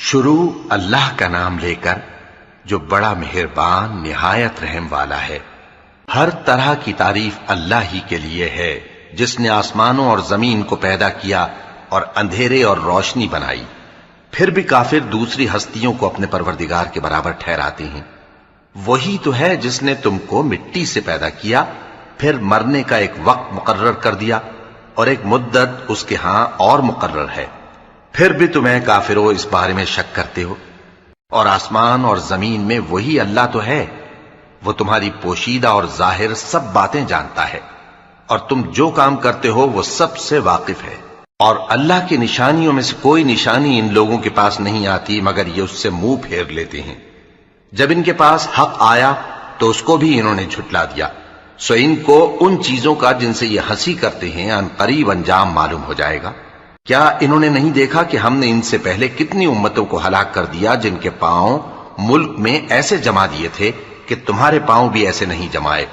شروع اللہ کا نام لے کر جو بڑا مہربان نہایت رحم والا ہے۔ ہر طرح کی تعریف اللہ ہی کے لیے ہے جس نے آسمانوں اور زمین کو پیدا کیا اور اندھیرے اور روشنی بنائی۔ پھر بھی کافر دوسری ہستیوں کو اپنے پروردگار کے برابر ٹھہراتے ہیں۔ وہی تو ہے جس نے تم کو مٹی سے پیدا کیا، پھر مرنے کا ایک وقت مقرر کر دیا اور ایک مدت اس کے ہاں اور مقرر ہے۔ پھر بھی تمہیں کافروں اس بارے میں شک کرتے ہو۔ اور آسمان اور زمین میں وہی اللہ تو ہے، وہ تمہاری پوشیدہ اور ظاہر سب باتیں جانتا ہے، اور تم جو کام کرتے ہو وہ سب سے واقف ہے۔ اور اللہ کی نشانیوں میں سے کوئی نشانی ان لوگوں کے پاس نہیں آتی مگر یہ اس سے منہ پھیر لیتے ہیں۔ جب ان کے پاس حق آیا تو اس کو بھی انہوں نے جھٹلا دیا، سو ان کو ان چیزوں کا جن سے یہ ہنسی کرتے ہیں ان قریب انجام معلوم ہو جائے گا۔ کیا انہوں نے نہیں دیکھا کہ ہم نے ان سے پہلے کتنی امتوں کو ہلاک کر دیا جن کے پاؤں ملک میں ایسے جما دیے تھے کہ تمہارے پاؤں بھی ایسے نہیں جمائے،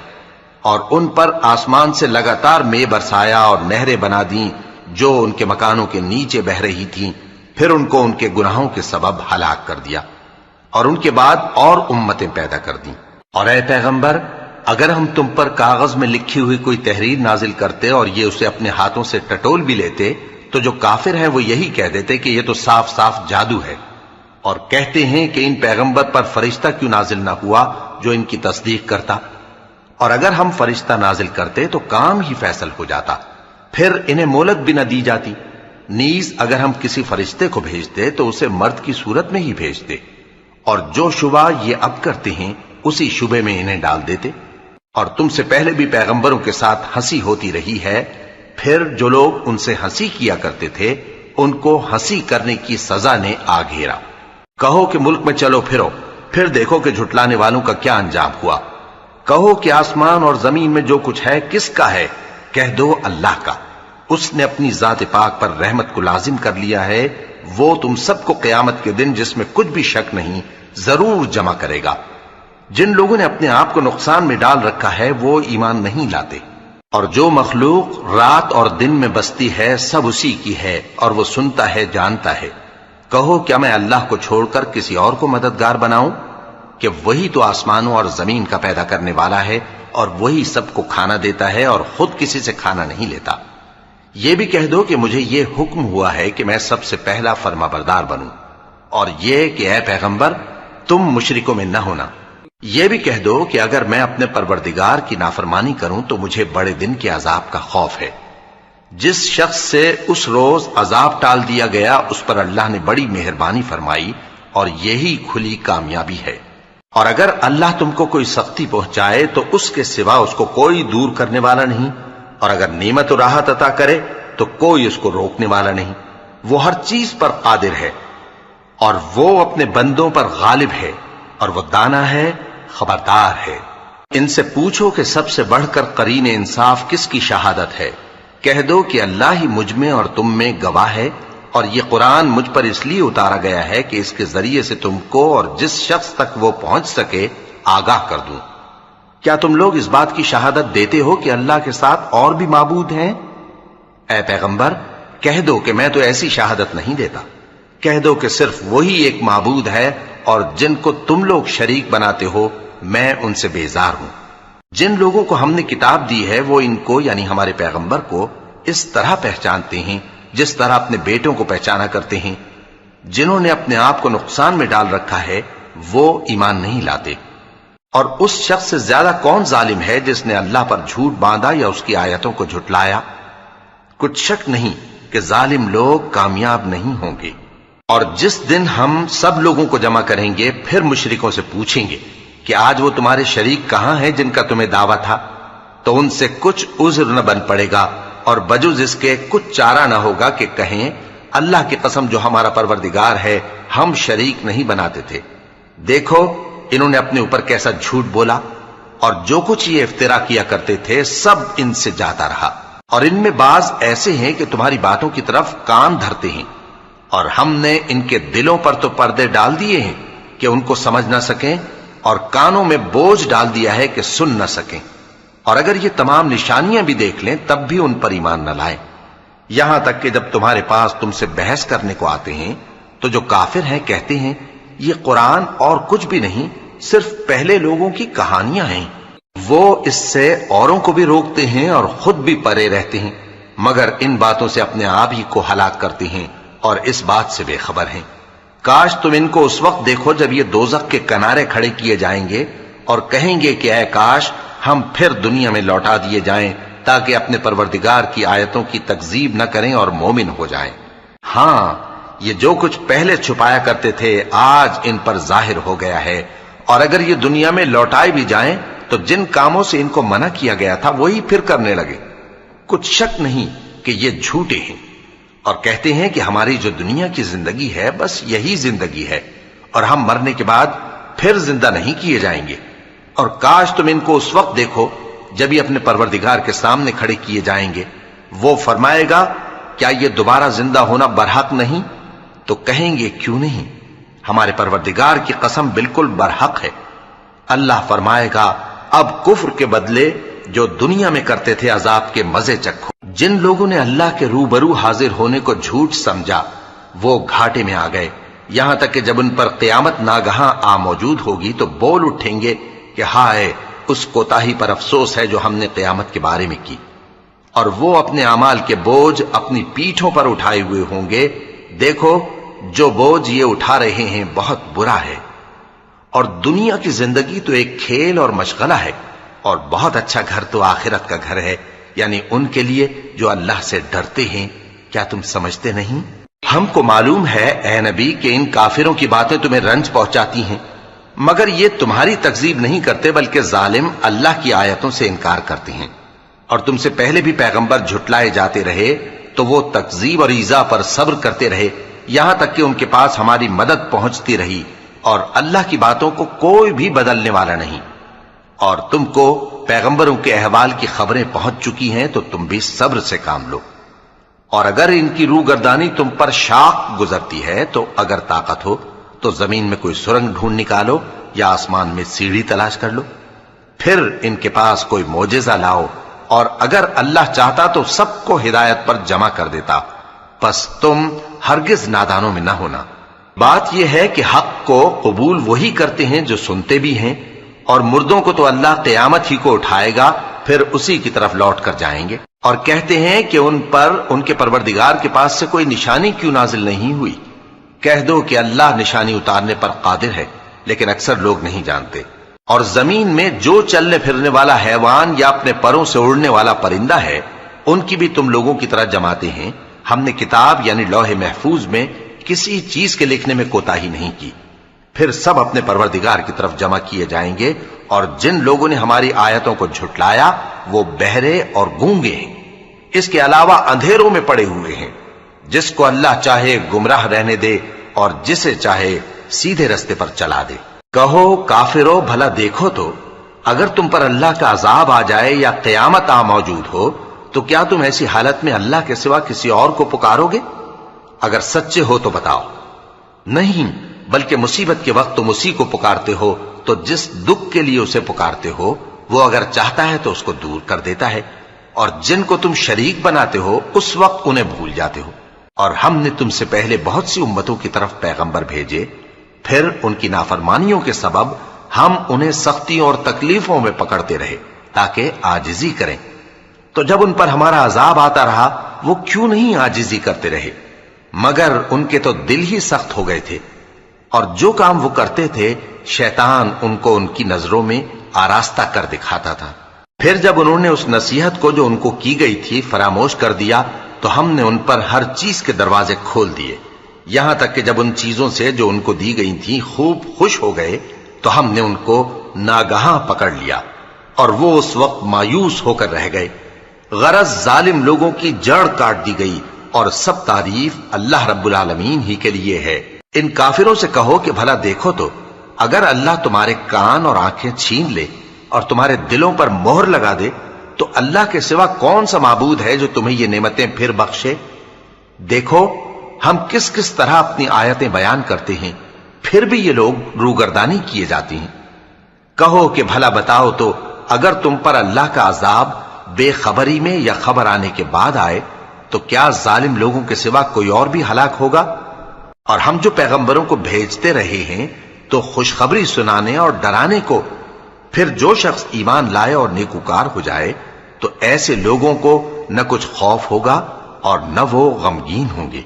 اور ان پر آسمان سے لگاتار مے برسایا اور نہریں بنا دیں جو ان کے مکانوں کے نیچے بہ رہی تھیں، پھر ان کو ان کے گناہوں کے سبب ہلاک کر دیا، اور ان کے بعد اور امتیں پیدا کر دیں۔ اور اے پیغمبر، اگر ہم تم پر کاغذ میں لکھی ہوئی کوئی تحریر نازل کرتے اور یہ اسے اپنے ہاتھوں سے ٹٹول بھی لیتے تو جو کافر ہیں وہ یہی کہہ دیتے کہ یہ تو صاف صاف جادو ہے، اور کہتے ہیں کہ ان پیغمبر پر فرشتہ کیوں نازل نہ ہوا جو ان کی تصدیق کرتا، اور اگر ہم فرشتہ نازل کرتے تو کام ہی فیصل ہو جاتا، پھر انہیں مہلت بھی نہ دی جاتی۔ نیز اگر ہم کسی فرشتے کو بھیجتے تو اسے مرد کی صورت میں ہی بھیجتے، اور جو شبہ یہ اب کرتے ہیں اسی شبے میں انہیں ڈال دیتے۔ اور تم سے پہلے بھی پیغمبروں کے ساتھ ہنسی ہوتی رہی ہے، پھر جو لوگ ان سے ہنسی کیا کرتے تھے ان کو ہنسی کرنے کی سزا نے آ گھیرا۔ کہو کہ ملک میں چلو پھرو، پھر دیکھو کہ جھٹلانے والوں کا کیا انجام ہوا۔ کہو کہ آسمان اور زمین میں جو کچھ ہے کس کا ہے؟ کہہ دو اللہ کا۔ اس نے اپنی ذات پاک پر رحمت کو لازم کر لیا ہے، وہ تم سب کو قیامت کے دن جس میں کچھ بھی شک نہیں ضرور جمع کرے گا۔ جن لوگوں نے اپنے آپ کو نقصان میں ڈال رکھا ہے وہ ایمان نہیں لاتے، اور جو مخلوق رات اور دن میں بستی ہے سب اسی کی ہے، اور وہ سنتا ہے جانتا ہے۔ کہو کیا میں اللہ کو چھوڑ کر کسی اور کو مددگار بناؤں کہ وہی تو آسمانوں اور زمین کا پیدا کرنے والا ہے، اور وہی سب کو کھانا دیتا ہے اور خود کسی سے کھانا نہیں لیتا۔ یہ بھی کہہ دو کہ مجھے یہ حکم ہوا ہے کہ میں سب سے پہلا فرما بردار بنوں، اور یہ کہ اے پیغمبر تم مشرکوں میں نہ ہونا۔ یہ بھی کہہ دو کہ اگر میں اپنے پروردگار کی نافرمانی کروں تو مجھے بڑے دن کے عذاب کا خوف ہے۔ جس شخص سے اس روز عذاب ٹال دیا گیا اس پر اللہ نے بڑی مہربانی فرمائی، اور یہی کھلی کامیابی ہے۔ اور اگر اللہ تم کو کوئی سختی پہنچائے تو اس کے سوا اس کو کوئی دور کرنے والا نہیں، اور اگر نعمت و راحت عطا کرے تو کوئی اس کو روکنے والا نہیں۔ وہ ہر چیز پر قادر ہے، اور وہ اپنے بندوں پر غالب ہے، اور وہ دانا ہے، خبردار ہے۔ ان سے پوچھو کہ سب سے بڑھ کر قرین انصاف کس کی شہادت ہے؟ کہہ دو کہ اللہ ہی مجھ میں اور تم میں گواہ ہے، اور یہ قرآن مجھ پر اس لیے اتارا گیا ہے کہ اس کے ذریعے سے تم کو اور جس شخص تک وہ پہنچ سکے آگاہ کر دوں۔ کیا تم لوگ اس بات کی شہادت دیتے ہو کہ اللہ کے ساتھ اور بھی معبود ہیں؟ اے پیغمبر کہہ دو کہ میں تو ایسی شہادت نہیں دیتا۔ کہہ دو کہ صرف وہی ایک معبود ہے، اور جن کو تم لوگ شریک بناتے ہو میں ان سے بیزار ہوں۔ جن لوگوں کو ہم نے کتاب دی ہے وہ ان کو یعنی ہمارے پیغمبر کو اس طرح پہچانتے ہیں جس طرح اپنے بیٹوں کو پہچانا کرتے ہیں۔ جنہوں نے اپنے آپ کو نقصان میں ڈال رکھا ہے وہ ایمان نہیں لاتے۔ اور اس شخص سے زیادہ کون ظالم ہے جس نے اللہ پر جھوٹ باندھا یا اس کی آیتوں کو جھٹلایا؟ کچھ شک نہیں کہ ظالم لوگ کامیاب نہیں ہوں گے۔ اور جس دن ہم سب لوگوں کو جمع کریں گے پھر مشرکوں سے پوچھیں گے کہ آج وہ تمہارے شریک کہاں ہیں جن کا تمہیں دعویٰ تھا؟ تو ان سے کچھ عذر نہ بن پڑے گا، اور بجز اس کے کچھ چارہ نہ ہوگا کہ کہیں اللہ کی قسم جو ہمارا پروردگار ہے ہم شریک نہیں بناتے تھے۔ دیکھو انہوں نے اپنے اوپر کیسا جھوٹ بولا، اور جو کچھ یہ افترا کیا کرتے تھے سب ان سے جاتا رہا۔ اور ان میں بعض ایسے ہیں کہ تمہاری باتوں کی طرف کان دھرتے ہیں، اور ہم نے ان کے دلوں پر تو پردے ڈال دیے ہیں کہ ان کو سمجھ نہ سکیں، اور کانوں میں بوجھ ڈال دیا ہے کہ سن نہ سکیں۔ اور اگر یہ تمام نشانیاں بھی دیکھ لیں تب بھی ان پر ایمان نہ لائیں، یہاں تک کہ جب تمہارے پاس تم سے بحث کرنے کو آتے ہیں تو جو کافر ہیں کہتے ہیں یہ قرآن اور کچھ بھی نہیں، صرف پہلے لوگوں کی کہانیاں ہیں۔ وہ اس سے اوروں کو بھی روکتے ہیں اور خود بھی پرے رہتے ہیں، مگر ان باتوں سے اپنے آپ ہی کو ہلاک کرتے ہیں اور اس بات سے بے خبر ہیں۔ کاش تم ان کو اس وقت دیکھو جب یہ دوزخ کے کنارے کھڑے کیے جائیں گے اور کہیں گے کہ اے کاش ہم پھر دنیا میں لوٹا دیے جائیں تاکہ اپنے پروردگار کی آیتوں کی تکذیب نہ کریں اور مومن ہو جائیں۔ ہاں، یہ جو کچھ پہلے چھپایا کرتے تھے آج ان پر ظاہر ہو گیا ہے، اور اگر یہ دنیا میں لوٹائے بھی جائیں تو جن کاموں سے ان کو منع کیا گیا تھا وہی پھر کرنے لگے۔ کچھ شک نہیں کہ یہ جھوٹے ہیں، اور کہتے ہیں کہ ہماری جو دنیا کی زندگی ہے بس یہی زندگی ہے اور ہم مرنے کے بعد پھر زندہ نہیں کیے جائیں گے۔ اور کاش تم ان کو اس وقت دیکھو جب یہ اپنے پروردگار کے سامنے کھڑے کیے جائیں گے، وہ فرمائے گا کیا یہ دوبارہ زندہ ہونا برحق نہیں؟ تو کہیں گے کیوں نہیں، ہمارے پروردگار کی قسم بالکل برحق ہے۔ اللہ فرمائے گا اب کفر کے بدلے جو دنیا میں کرتے تھے عذاب کے مزے چکھو۔ جن لوگوں نے اللہ کے روبرو حاضر ہونے کو جھوٹ سمجھا وہ گھاٹے میں آ گئے، یہاں تک کہ جب ان پر قیامت ناگہاں آ موجود ہوگی تو بول اٹھیں گے کہ ہائے اس کوتاہی پر افسوس ہے جو ہم نے قیامت کے بارے میں کی، اور وہ اپنے اعمال کے بوجھ اپنی پیٹھوں پر اٹھائے ہوئے ہوں گے۔ دیکھو جو بوجھ یہ اٹھا رہے ہیں بہت برا ہے، اور دنیا کی زندگی تو ایک کھیل اور مشغلہ ہے، اور بہت اچھا گھر تو آخرت کا گھر ہے، یعنی ان کے لیے جو اللہ سے ڈرتے ہیں۔ کیا تم سمجھتے نہیں؟ ہم کو معلوم ہے اے نبی کہ ان کافروں کی باتیں تمہیں رنج پہنچاتی ہیں، مگر یہ تمہاری تکذیب نہیں کرتے بلکہ ظالم اللہ کی آیتوں سے انکار کرتے ہیں، اور تم سے پہلے بھی پیغمبر جھٹلائے جاتے رہے تو وہ تکذیب اور ایذا پر صبر کرتے رہے، یہاں تک کہ ان کے پاس ہماری مدد پہنچتی رہی، اور اللہ کی باتوں کو کوئی بھی بدلنے والا نہیں۔ اور تم کو پیغمبروں کے احوال کی خبریں پہنچ چکی ہیں تو تم بھی صبر سے کام لو، اور اگر ان کی روگردانی تم پر شاق گزرتی ہے تو اگر طاقت ہو تو زمین میں کوئی سرنگ ڈھونڈ نکالو یا آسمان میں سیڑھی تلاش کر لو، پھر ان کے پاس کوئی معجزہ لاؤ، اور اگر اللہ چاہتا تو سب کو ہدایت پر جمع کر دیتا، پس تم ہرگز نادانوں میں نہ ہونا۔ بات یہ ہے کہ حق کو قبول وہی کرتے ہیں جو سنتے بھی ہیں، اور مردوں کو تو اللہ قیامت ہی کو اٹھائے گا، پھر اسی کی طرف لوٹ کر جائیں گے۔ اور کہتے ہیں کہ ان پر ان کے پروردگار کے پاس سے کوئی نشانی کیوں نازل نہیں ہوئی؟ کہہ دو کہ اللہ نشانی اتارنے پر قادر ہے، لیکن اکثر لوگ نہیں جانتے۔ اور زمین میں جو چلنے پھرنے والا حیوان یا اپنے پروں سے اڑنے والا پرندہ ہے ان کی بھی تم لوگوں کی طرح جماتے ہیں۔ ہم نے کتاب یعنی لوح محفوظ میں کسی چیز کے لکھنے میں کوتاہی نہیں کی، پھر سب اپنے پروردگار کی طرف جمع کیے جائیں گے، اور جن لوگوں نے ہماری آیتوں کو جھٹلایا وہ بہرے اور گونگے ہیں، اس کے علاوہ اندھیروں میں پڑے ہوئے ہیں۔ جس کو اللہ چاہے گمراہ رہنے دے اور جسے چاہے سیدھے رستے پر چلا دے۔ کہو کافرو بھلا دیکھو تو اگر تم پر اللہ کا عذاب آ جائے یا قیامت آ موجود ہو تو کیا تم ایسی حالت میں اللہ کے سوا کسی اور کو پکارو گے؟ اگر سچے ہو تو بتاؤ۔ نہیں، بلکہ مصیبت کے وقت تم اسی کو پکارتے ہو، تو جس دکھ کے لیے اسے پکارتے ہو وہ اگر چاہتا ہے تو اس کو دور کر دیتا ہے، اور جن کو تم شریک بناتے ہو اس وقت انہیں بھول جاتے ہو۔ اور ہم نے تم سے پہلے بہت سی امتوں کی طرف پیغمبر بھیجے، پھر ان کی نافرمانیوں کے سبب ہم انہیں سختیوں اور تکلیفوں میں پکڑتے رہے تاکہ عاجزی کریں، تو جب ان پر ہمارا عذاب آتا رہا وہ کیوں نہیں عاجزی کرتے رہے؟ مگر ان کے تو دل ہی سخت ہو گئے تھے، اور جو کام وہ کرتے تھے شیطان ان کو ان کی نظروں میں آراستہ کر دکھاتا تھا۔ پھر جب انہوں نے اس نصیحت کو جو ان کو کی گئی تھی فراموش کر دیا تو ہم نے ان پر ہر چیز کے دروازے کھول دیے، یہاں تک کہ جب ان چیزوں سے جو ان کو دی گئی تھیں خوب خوش ہو گئے تو ہم نے ان کو ناگہاں پکڑ لیا، اور وہ اس وقت مایوس ہو کر رہ گئے۔ غرض ظالم لوگوں کی جڑ کاٹ دی گئی، اور سب تعریف اللہ رب العالمین ہی کے لیے ہے۔ ان کافروں سے کہو کہ بھلا دیکھو تو اگر اللہ تمہارے کان اور آنکھیں چھین لے اور تمہارے دلوں پر مہر لگا دے تو اللہ کے سوا کون سا معبود ہے جو تمہیں یہ نعمتیں پھر بخشے؟ دیکھو ہم کس کس طرح اپنی آیتیں بیان کرتے ہیں، پھر بھی یہ لوگ روگردانی کیے جاتے ہیں۔ کہو کہ بھلا بتاؤ تو اگر تم پر اللہ کا عذاب بے خبری میں یا خبر آنے کے بعد آئے تو کیا ظالم لوگوں کے سوا کوئی اور بھی ہلاک ہوگا؟ اور ہم جو پیغمبروں کو بھیجتے رہے ہیں تو خوشخبری سنانے اور ڈرانے کو، پھر جو شخص ایمان لائے اور نیکوکار ہو جائے تو ایسے لوگوں کو نہ کچھ خوف ہوگا اور نہ وہ غمگین ہوں گے۔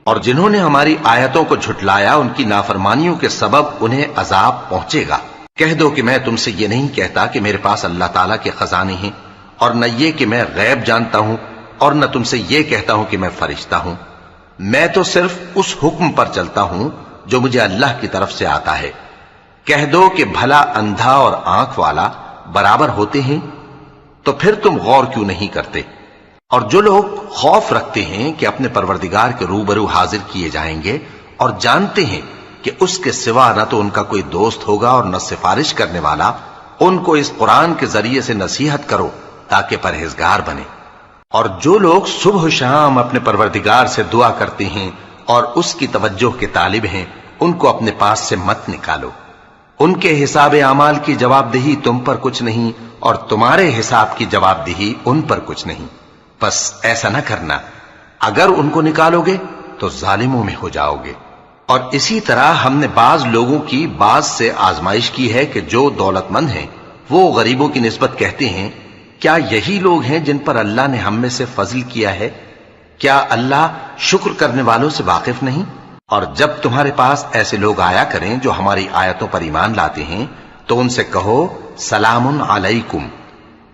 اور جنہوں نے ہماری آیتوں کو جھٹلایا ان کی نافرمانیوں کے سبب انہیں عذاب پہنچے گا۔ کہہ دو کہ میں تم سے یہ نہیں کہتا کہ میرے پاس اللہ تعالیٰ کے خزانے ہیں، اور نہ یہ کہ میں غیب جانتا ہوں، اور نہ تم سے یہ کہتا ہوں کہ میں فرشتہ ہوں۔ میں تو صرف اس حکم پر چلتا ہوں جو مجھے اللہ کی طرف سے آتا ہے۔ کہہ دو کہ بھلا اندھا اور آنکھ والا برابر ہوتے ہیں؟ تو پھر تم غور کیوں نہیں کرتے؟ اور جو لوگ خوف رکھتے ہیں کہ اپنے پروردگار کے روبرو حاضر کیے جائیں گے اور جانتے ہیں کہ اس کے سوا نہ تو ان کا کوئی دوست ہوگا اور نہ سفارش کرنے والا، ان کو اس قرآن کے ذریعے سے نصیحت کرو تاکہ پرہیزگار بنے۔ اور جو لوگ صبح و شام اپنے پروردگار سے دعا کرتے ہیں اور اس کی توجہ کے طالب ہیں، ان کو اپنے پاس سے مت نکالو۔ ان کے حساب اعمال کی جواب دہی تم پر کچھ نہیں، اور تمہارے حساب کی جواب دہی ان پر کچھ نہیں۔ بس ایسا نہ کرنا، اگر ان کو نکالو گے تو ظالموں میں ہو جاؤ گے۔ اور اسی طرح ہم نے بعض لوگوں کی بعض سے آزمائش کی ہے کہ جو دولت مند ہیں وہ غریبوں کی نسبت کہتے ہیں کیا یہی لوگ ہیں جن پر اللہ نے ہم میں سے فضل کیا ہے؟ کیا اللہ شکر کرنے والوں سے واقف نہیں؟ اور جب تمہارے پاس ایسے لوگ آیا کریں جو ہماری آیتوں پر ایمان لاتے ہیں تو ان سے کہو سلام علیکم،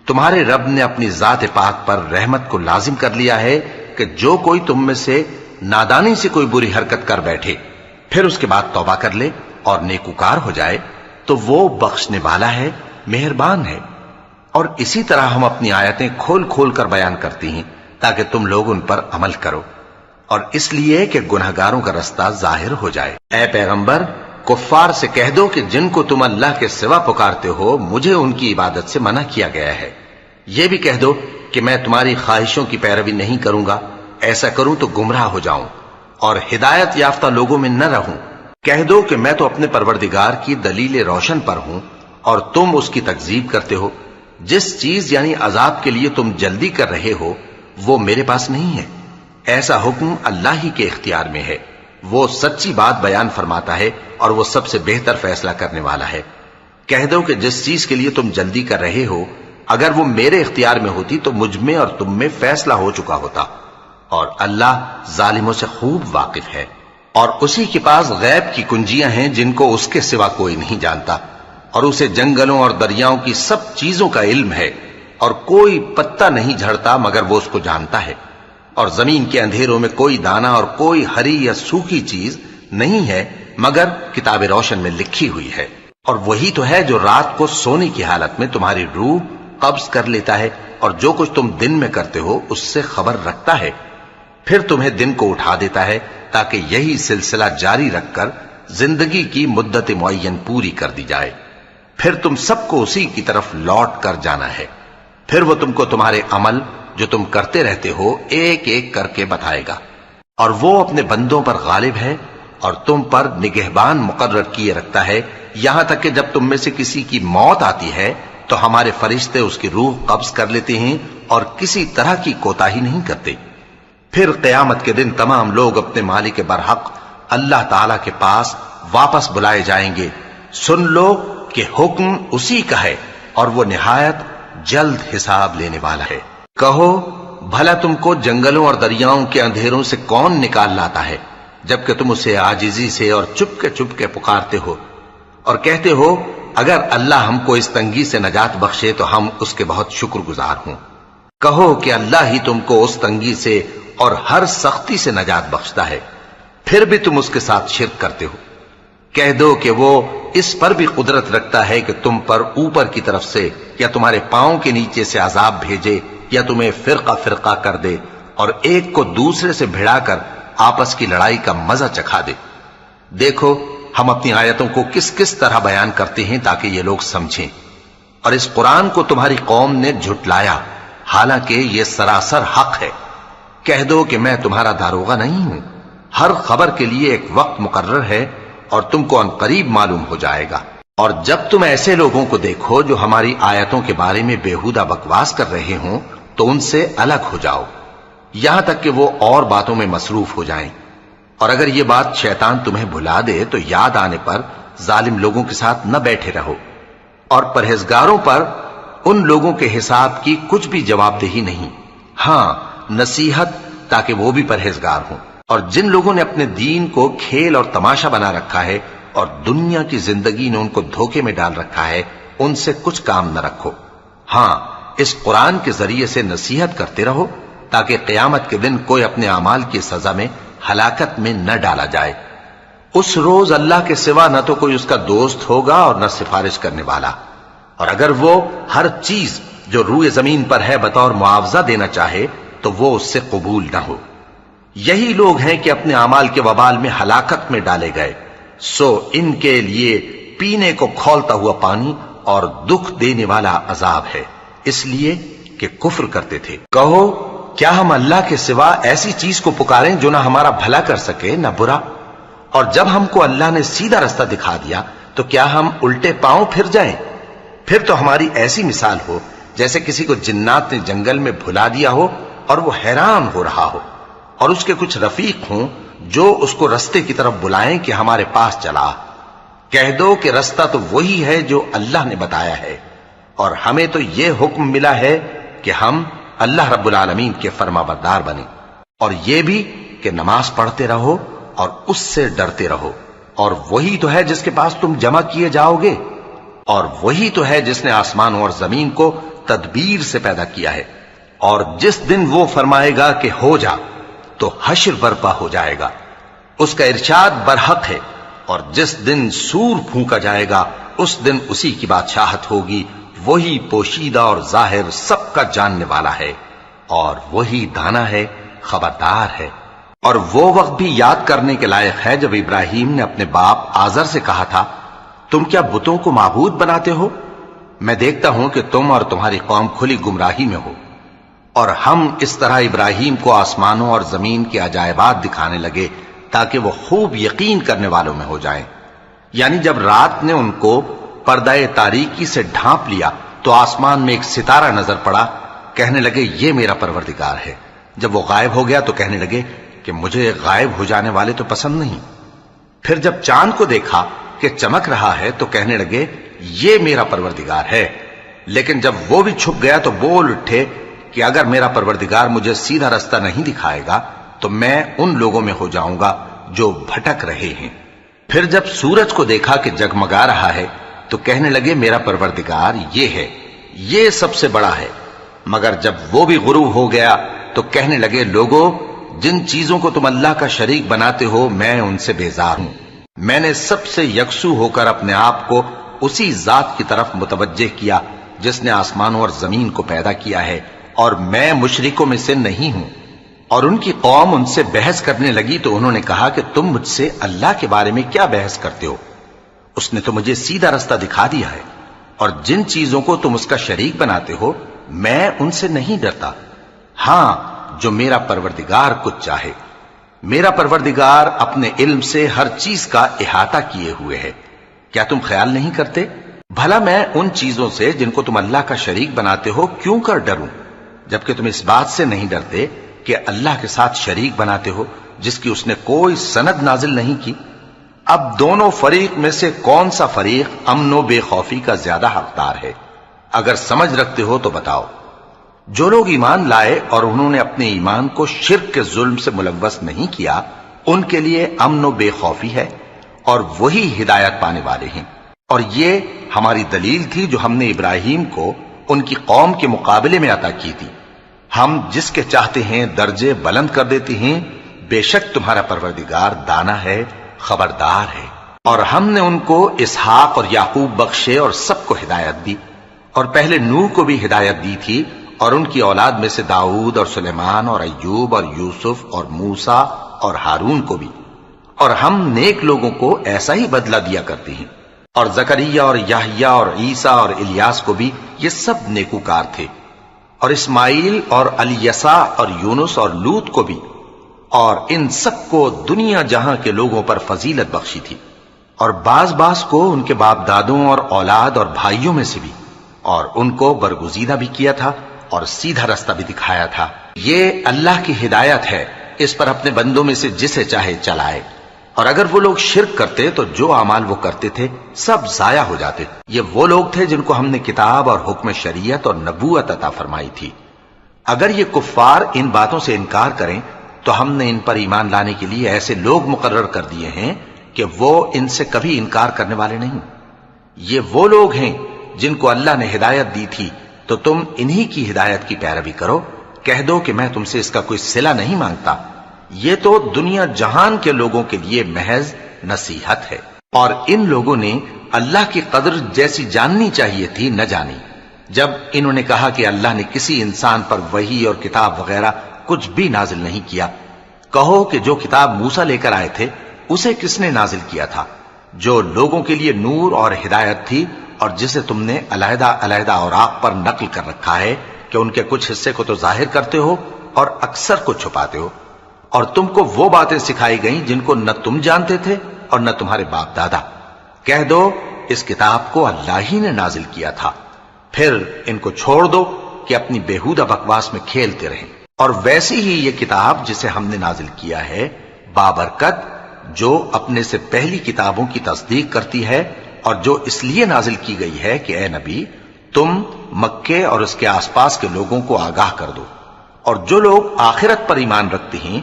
تمہارے رب نے اپنی ذات پاک پر رحمت کو لازم کر لیا ہے کہ جو کوئی تم میں سے نادانی سے کوئی بری حرکت کر بیٹھے پھر اس کے بعد توبہ کر لے اور نیکوکار ہو جائے تو وہ بخشنے والا ہے، مہربان ہے۔ اور اسی طرح ہم اپنی آیتیں کھول کھول کر بیان کرتی ہیں تاکہ تم لوگ ان پر عمل کرو، اور اس لیے کہ گناہگاروں کا رستہ ظاہر ہو جائے۔ اے پیغمبر، کفار سے کہہ دو کہ جن کو تم اللہ کے سوا پکارتے ہو مجھے ان کی عبادت سے منع کیا گیا ہے۔ یہ بھی کہہ دو کہ میں تمہاری خواہشوں کی پیروی نہیں کروں گا، ایسا کروں تو گمراہ ہو جاؤں اور ہدایت یافتہ لوگوں میں نہ رہوں۔ کہہ دو کہ میں تو اپنے پروردگار کی دلیل روشن پر ہوں اور تم اس کی تکذیب کرتے ہو۔ جس چیز یعنی عذاب کے لیے تم جلدی کر رہے ہو وہ میرے پاس نہیں ہے، ایسا حکم اللہ ہی کے اختیار میں ہے۔ وہ سچی بات بیان فرماتا ہے اور وہ سب سے بہتر فیصلہ کرنے والا ہے۔ کہہ دو کہ جس چیز کے لیے تم جلدی کر رہے ہو اگر وہ میرے اختیار میں ہوتی تو مجھ میں اور تم میں فیصلہ ہو چکا ہوتا، اور اللہ ظالموں سے خوب واقف ہے۔ اور اسی کے پاس غیب کی کنجیاں ہیں جن کو اس کے سوا کوئی نہیں جانتا، اور اسے جنگلوں اور دریاؤں کی سب چیزوں کا علم ہے، اور کوئی پتا نہیں جھڑتا مگر وہ اس کو جانتا ہے، اور زمین کے اندھیروں میں کوئی دانہ اور کوئی ہری یا سوکھی چیز نہیں ہے مگر کتاب روشن میں لکھی ہوئی ہے۔ اور وہی تو ہے جو رات کو سونے کی حالت میں تمہاری روح قبض کر لیتا ہے اور جو کچھ تم دن میں کرتے ہو اس سے خبر رکھتا ہے، پھر تمہیں دن کو اٹھا دیتا ہے تاکہ یہی سلسلہ جاری رکھ کر زندگی کی مدت معین پوری کر دی جائے، پھر تم سب کو اسی کی طرف لوٹ کر جانا ہے۔ پھر وہ تم کو تمہارے عمل جو تم کرتے رہتے ہو ایک ایک کر کے بتائے گا، اور وہ اپنے بندوں پر غالب ہے اور تم پر نگہبان مقرر کیے رکھتا ہے، یہاں تک کہ جب تم میں سے کسی کی موت آتی ہے تو ہمارے فرشتے اس کی روح قبض کر لیتے ہیں اور کسی طرح کی کوتاہی نہیں کرتے۔ پھر قیامت کے دن تمام لوگ اپنے مالک برحق اللہ تعالی کے پاس واپس بلائے جائیں گے۔ سن لو کہ حکم اسی کا ہے اور وہ نہایت جلد حساب لینے والا ہے۔ کہو بھلا تم کو جنگلوں اور دریاؤں کے اندھیروں سے کون نکال لاتا ہے جبکہ تم اسے عاجزی سے اور چپ کے پکارتے ہو اور کہتے ہو اگر اللہ ہم کو اس تنگی سے نجات بخشے تو ہم اس کے بہت شکر گزار ہوں۔ کہو کہ اللہ ہی تم کو اس تنگی سے اور ہر سختی سے نجات بخشتا ہے، پھر بھی تم اس کے ساتھ شرک کرتے ہو۔ کہہ دو کہ وہ اس پر بھی قدرت رکھتا ہے کہ تم پر اوپر کی طرف سے یا تمہارے پاؤں کے نیچے سے عذاب بھیجے یا تمہیں فرقہ فرقہ کر دے اور ایک کو دوسرے سے بھڑا کر آپس کی لڑائی کا مزہ چکھا دے۔ دیکھو ہم اپنی آیتوں کو کس کس طرح بیان کرتے ہیں تاکہ یہ لوگ سمجھیں، اور اس قرآن کو تمہاری قوم نے جھٹلایا حالانکہ یہ سراسر حق ہے۔ کہہ دو کہ میں تمہارا داروغہ نہیں ہوں، ہر خبر کے لیے ایک وقت مقرر ہے اور تم کو ان قریب معلوم ہو جائے گا۔ اور جب تم ایسے لوگوں کو دیکھو جو ہماری آیتوں کے بارے میں بےہودہ بکواس کر رہے ہوں تو ان سے الگ ہو جاؤ یہاں تک کہ وہ اور باتوں میں مصروف ہو جائیں۔ اور اگر یہ بات شیطان تمہیں بھلا دے تو یاد آنے پر ظالم لوگوں کے ساتھ نہ بیٹھے رہو، اور پرہیزگاروں پر ان لوگوں کے حساب کی کچھ بھی جواب دہی نہیں، ہاں نصیحت تاکہ وہ بھی پرہیزگار ہوں۔ اور جن لوگوں نے اپنے دین کو کھیل اور تماشا بنا رکھا ہے اور دنیا کی زندگی نے ان کو دھوکے میں ڈال رکھا ہے، ان سے کچھ کام نہ رکھو، ہاں اس قرآن کے ذریعے سے نصیحت کرتے رہو تاکہ قیامت کے دن کوئی اپنے اعمال کی سزا میں ہلاکت میں نہ ڈالا جائے۔ اس روز اللہ کے سوا نہ تو کوئی اس کا دوست ہوگا اور نہ سفارش کرنے والا، اور اگر وہ ہر چیز جو روئے زمین پر ہے بطور معاوضہ دینا چاہے تو وہ اس سے قبول نہ ہو۔ یہی لوگ ہیں کہ اپنے اعمال کے وبال میں ہلاکت میں ڈالے گئے، سو ان کے لیے پینے کو کھولتا ہوا پانی اور دکھ دینے والا عذاب ہے، اس لیے کہ کفر کرتے تھے۔ کہو کیا ہم اللہ کے سوا ایسی چیز کو پکاریں جو نہ ہمارا بھلا کر سکے نہ برا؟ اور جب ہم کو اللہ نے سیدھا رستہ دکھا دیا تو کیا ہم الٹے پاؤں پھر جائیں؟ پھر تو ہماری ایسی مثال ہو جیسے کسی کو جنات نے جنگل میں بھلا دیا ہو اور وہ حیران ہو رہا ہو، اور اس کے کچھ رفیق ہوں جو اس کو رستے کی طرف بلائیں کہ ہمارے پاس چلا۔ کہہ دو کہ رستہ تو وہی ہے جو اللہ نے بتایا ہے، اور ہمیں تو یہ حکم ملا ہے کہ ہم اللہ رب العالمین کے فرما بردار بنیں، اور یہ بھی کہ نماز پڑھتے رہو اور اس سے ڈرتے رہو، اور وہی تو ہے جس کے پاس تم جمع کیے جاؤ گے، اور وہی تو ہے جس نے آسمانوں اور زمین کو تدبیر سے پیدا کیا ہے، اور جس دن وہ فرمائے گا کہ ہو جا تو حشر برپا ہو جائے گا، اس کا ارشاد برحق ہے، اور جس دن سور پھونکا جائے گا اس دن اسی کی بادشاہت ہوگی، وہی پوشیدہ اور ظاہر سب کا جاننے والا ہے، اور وہی دانا ہے، خبردار ہے۔ اور وہ وقت بھی یاد کرنے کے لائق ہے جب ابراہیم نے اپنے باپ آزر سے کہا تھا، تم کیا بتوں کو معبود بناتے ہو؟ میں دیکھتا ہوں کہ تم اور تمہاری قوم کھلی گمراہی میں ہو۔ اور ہم اس طرح ابراہیم کو آسمانوں اور زمین کے عجائبات دکھانے لگے تاکہ وہ خوب یقین کرنے والوں میں ہو جائیں۔ یعنی جب رات نے ان کو پردہ تاریکی سے ڈھانپ لیا تو آسمان میں ایک ستارہ نظر پڑا، کہنے لگے یہ میرا پروردگار ہے۔ جب وہ غائب ہو گیا تو کہنے لگے کہ مجھے غائب ہو جانے والے تو پسند نہیں۔ پھر جب چاند کو دیکھا کہ چمک رہا ہے تو کہنے لگے یہ میرا پروردگار ہے۔ لیکن جب وہ بھی چھپ گیا تو بول اٹھے کہ اگر میرا پروردگار مجھے سیدھا رستہ نہیں دکھائے گا تو میں ان لوگوں میں ہو جاؤں گا جو بھٹک رہے ہیں۔ پھر جب سورج کو دیکھا کہ جگمگا رہا ہے تو کہنے لگے میرا پروردگار یہ ہے، یہ سب سے بڑا ہے۔ مگر جب وہ بھی غروب ہو گیا تو کہنے لگے لوگو، جن چیزوں کو تم اللہ کا شریک بناتے ہو میں ان سے بیزار ہوں۔ میں نے سب سے یکسو ہو کر اپنے آپ کو اسی ذات کی طرف متوجہ کیا جس نے آسمانوں اور زمین کو پیدا کیا ہے، اور میں مشرکوں میں سے نہیں ہوں۔ اور ان کی قوم ان سے بحث کرنے لگی تو انہوں نے کہا کہ تم مجھ سے اللہ کے بارے میں کیا بحث کرتے ہو؟ اس نے تو مجھے سیدھا رستہ دکھا دیا ہے، اور جن چیزوں کو تم اس کا شریک بناتے ہو میں ان سے نہیں ڈرتا، ہاں جو میرا پروردگار کچھ چاہے۔ میرا پروردگار اپنے علم سے ہر چیز کا احاطہ کیے ہوئے ہے۔ کیا تم خیال نہیں کرتے؟ بھلا میں ان چیزوں سے جن کو تم اللہ کا شریک بناتے ہو کیوں کر ڈروں، جبکہ تم اس بات سے نہیں ڈرتے کہ اللہ کے ساتھ شریک بناتے ہو جس کی اس نے کوئی سند نازل نہیں کی۔ اب دونوں فریق میں سے کون سا فریق امن و بے خوفی کا زیادہ حقدار ہے؟ اگر سمجھ رکھتے ہو تو بتاؤ۔ جو لوگ ایمان لائے اور انہوں نے اپنے ایمان کو شرک کے ظلم سے ملوث نہیں کیا، ان کے لیے امن و بے خوفی ہے، اور وہی ہدایت پانے والے ہیں۔ اور یہ ہماری دلیل تھی جو ہم نے ابراہیم کو ان کی قوم کے مقابلے میں عطا کی تھی۔ ہم جس کے چاہتے ہیں درجے بلند کر دیتے ہیں، بے شک تمہارا پروردگار دانا ہے، خبردار ہے۔ اور ہم نے ان کو اسحاق اور یعقوب بخشے اور سب کو ہدایت دی، اور پہلے نوح کو بھی ہدایت دی تھی، اور ان کی اولاد میں سے داؤد اور سلیمان اور ایوب اور یوسف اور موسیٰ اور ہارون کو بھی۔ اور ہم نیک لوگوں کو ایسا ہی بدلہ دیا کرتے ہیں۔ اور زکریا اور یحییٰ اور عیسیٰ اور الیاس کو بھی، یہ سب نیکوکار تھے۔ اور اسماعیل اور الیسع اور یونس اور لوط کو بھی، اور ان سب کو دنیا جہاں کے لوگوں پر فضیلت بخشی تھی، اور بعض کو ان کے باپ دادوں اور اولاد اور بھائیوں میں سے بھی، اور ان کو برگزیدہ بھی کیا تھا اور سیدھا رستہ بھی دکھایا تھا۔ یہ اللہ کی ہدایت ہے اس پر اپنے بندوں میں سے جسے چاہے چلائے، اور اگر وہ لوگ شرک کرتے تو جو اعمال وہ کرتے تھے سب ضائع ہو جاتے۔ یہ وہ لوگ تھے جن کو ہم نے کتاب اور حکم شریعت اور نبوت عطا فرمائی تھی۔ اگر یہ کفار ان باتوں سے انکار کریں تو ہم نے ان پر ایمان لانے کے لیے ایسے لوگ مقرر کر دیے ہیں کہ وہ ان سے کبھی انکار کرنے والے نہیں۔ یہ وہ لوگ ہیں جن کو اللہ نے ہدایت دی تھی، تو تم انہی کی ہدایت کی پیروی کرو۔ کہہ دو کہ میں تم سے اس کا کوئی صلہ نہیں مانگتا، یہ تو دنیا جہان کے لوگوں کے لیے محض نصیحت ہے۔ اور ان لوگوں نے اللہ کی قدر جیسی جاننی چاہیے تھی نہ جانی، جب انہوں نے کہا کہ اللہ نے کسی انسان پر وحی اور کتاب وغیرہ کچھ بھی نازل نہیں کیا۔ کہو کہ جو کتاب موسیٰ لے کر آئے تھے اسے کس نے نازل کیا تھا؟ جو لوگوں کے لیے نور اور ہدایت تھی، اور جسے تم نے علیحدہ علیحدہ اوراق پر نقل کر رکھا ہے کہ ان کے کچھ حصے کو تو ظاہر کرتے ہو اور اکثر کو چھپاتے ہو۔ اور تم کو وہ باتیں سکھائی گئیں جن کو نہ تم جانتے تھے اور نہ تمہارے باپ دادا۔ کہہ دو اس کتاب کو اللہ ہی نے نازل کیا تھا، پھر ان کو چھوڑ دو کہ اپنی بیہودہ بکواس میں کھیلتے رہیں۔ اور ویسی ہی یہ کتاب جسے ہم نے نازل کیا ہے بابرکت، جو اپنے سے پہلی کتابوں کی تصدیق کرتی ہے، اور جو اس لیے نازل کی گئی ہے کہ اے نبی تم مکے اور اس کے آس پاس کے لوگوں کو آگاہ کر دو، اور جو لوگ آخرت پر ایمان رکھتے ہیں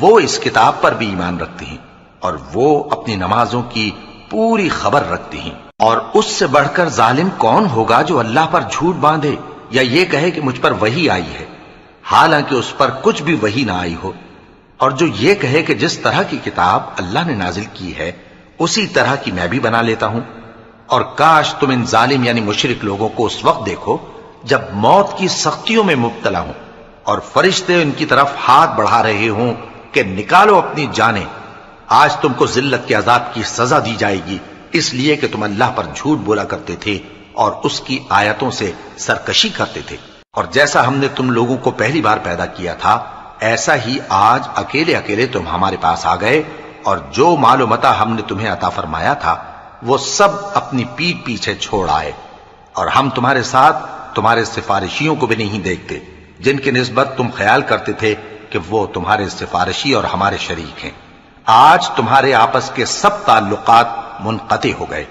وہ اس کتاب پر بھی ایمان رکھتے ہیں، اور وہ اپنی نمازوں کی پوری خبر رکھتے ہیں۔ اور اس سے بڑھ کر ظالم کون ہوگا جو اللہ پر جھوٹ باندھے یا یہ کہے کہ مجھ پر وحی آئی ہے، حالانکہ اس پر کچھ بھی وحی نہ آئی ہو، اور جو یہ کہے کہ جس طرح کی کتاب اللہ نے نازل کی ہے اسی طرح کی میں بھی بنا لیتا ہوں۔ اور کاش تم ان ظالم یعنی مشرک لوگوں کو اس وقت دیکھو جب موت کی سختیوں میں مبتلا ہوں اور فرشتے ان کی طرف ہاتھ بڑھا رہے ہوں کہ نکالو اپنی جانیں، آج تم کو ذلت کے عذاب کی سزا دی جائے گی، اس لیے کہ تم اللہ پر جھوٹ بولا کرتے تھے اور اس کی آیتوں سے سرکشی کرتے تھے۔ اور جیسا ہم نے تم لوگوں کو پہلی بار پیدا کیا تھا ایسا ہی آج اکیلے اکیلے تم ہمارے پاس آ گئے، اور جو مال و متاع ہم نے تمہیں عطا فرمایا تھا وہ سب اپنی پیٹھ پیچھے چھوڑ آئے، اور ہم تمہارے ساتھ تمہارے سفارشیوں کو بھی نہیں دیکھتے جن کی نسبت تم خیال کرتے تھے کہ وہ تمہارے سفارشی اور ہمارے شریک ہیں۔ آج تمہارے آپس کے سب تعلقات منقطع ہو گئے،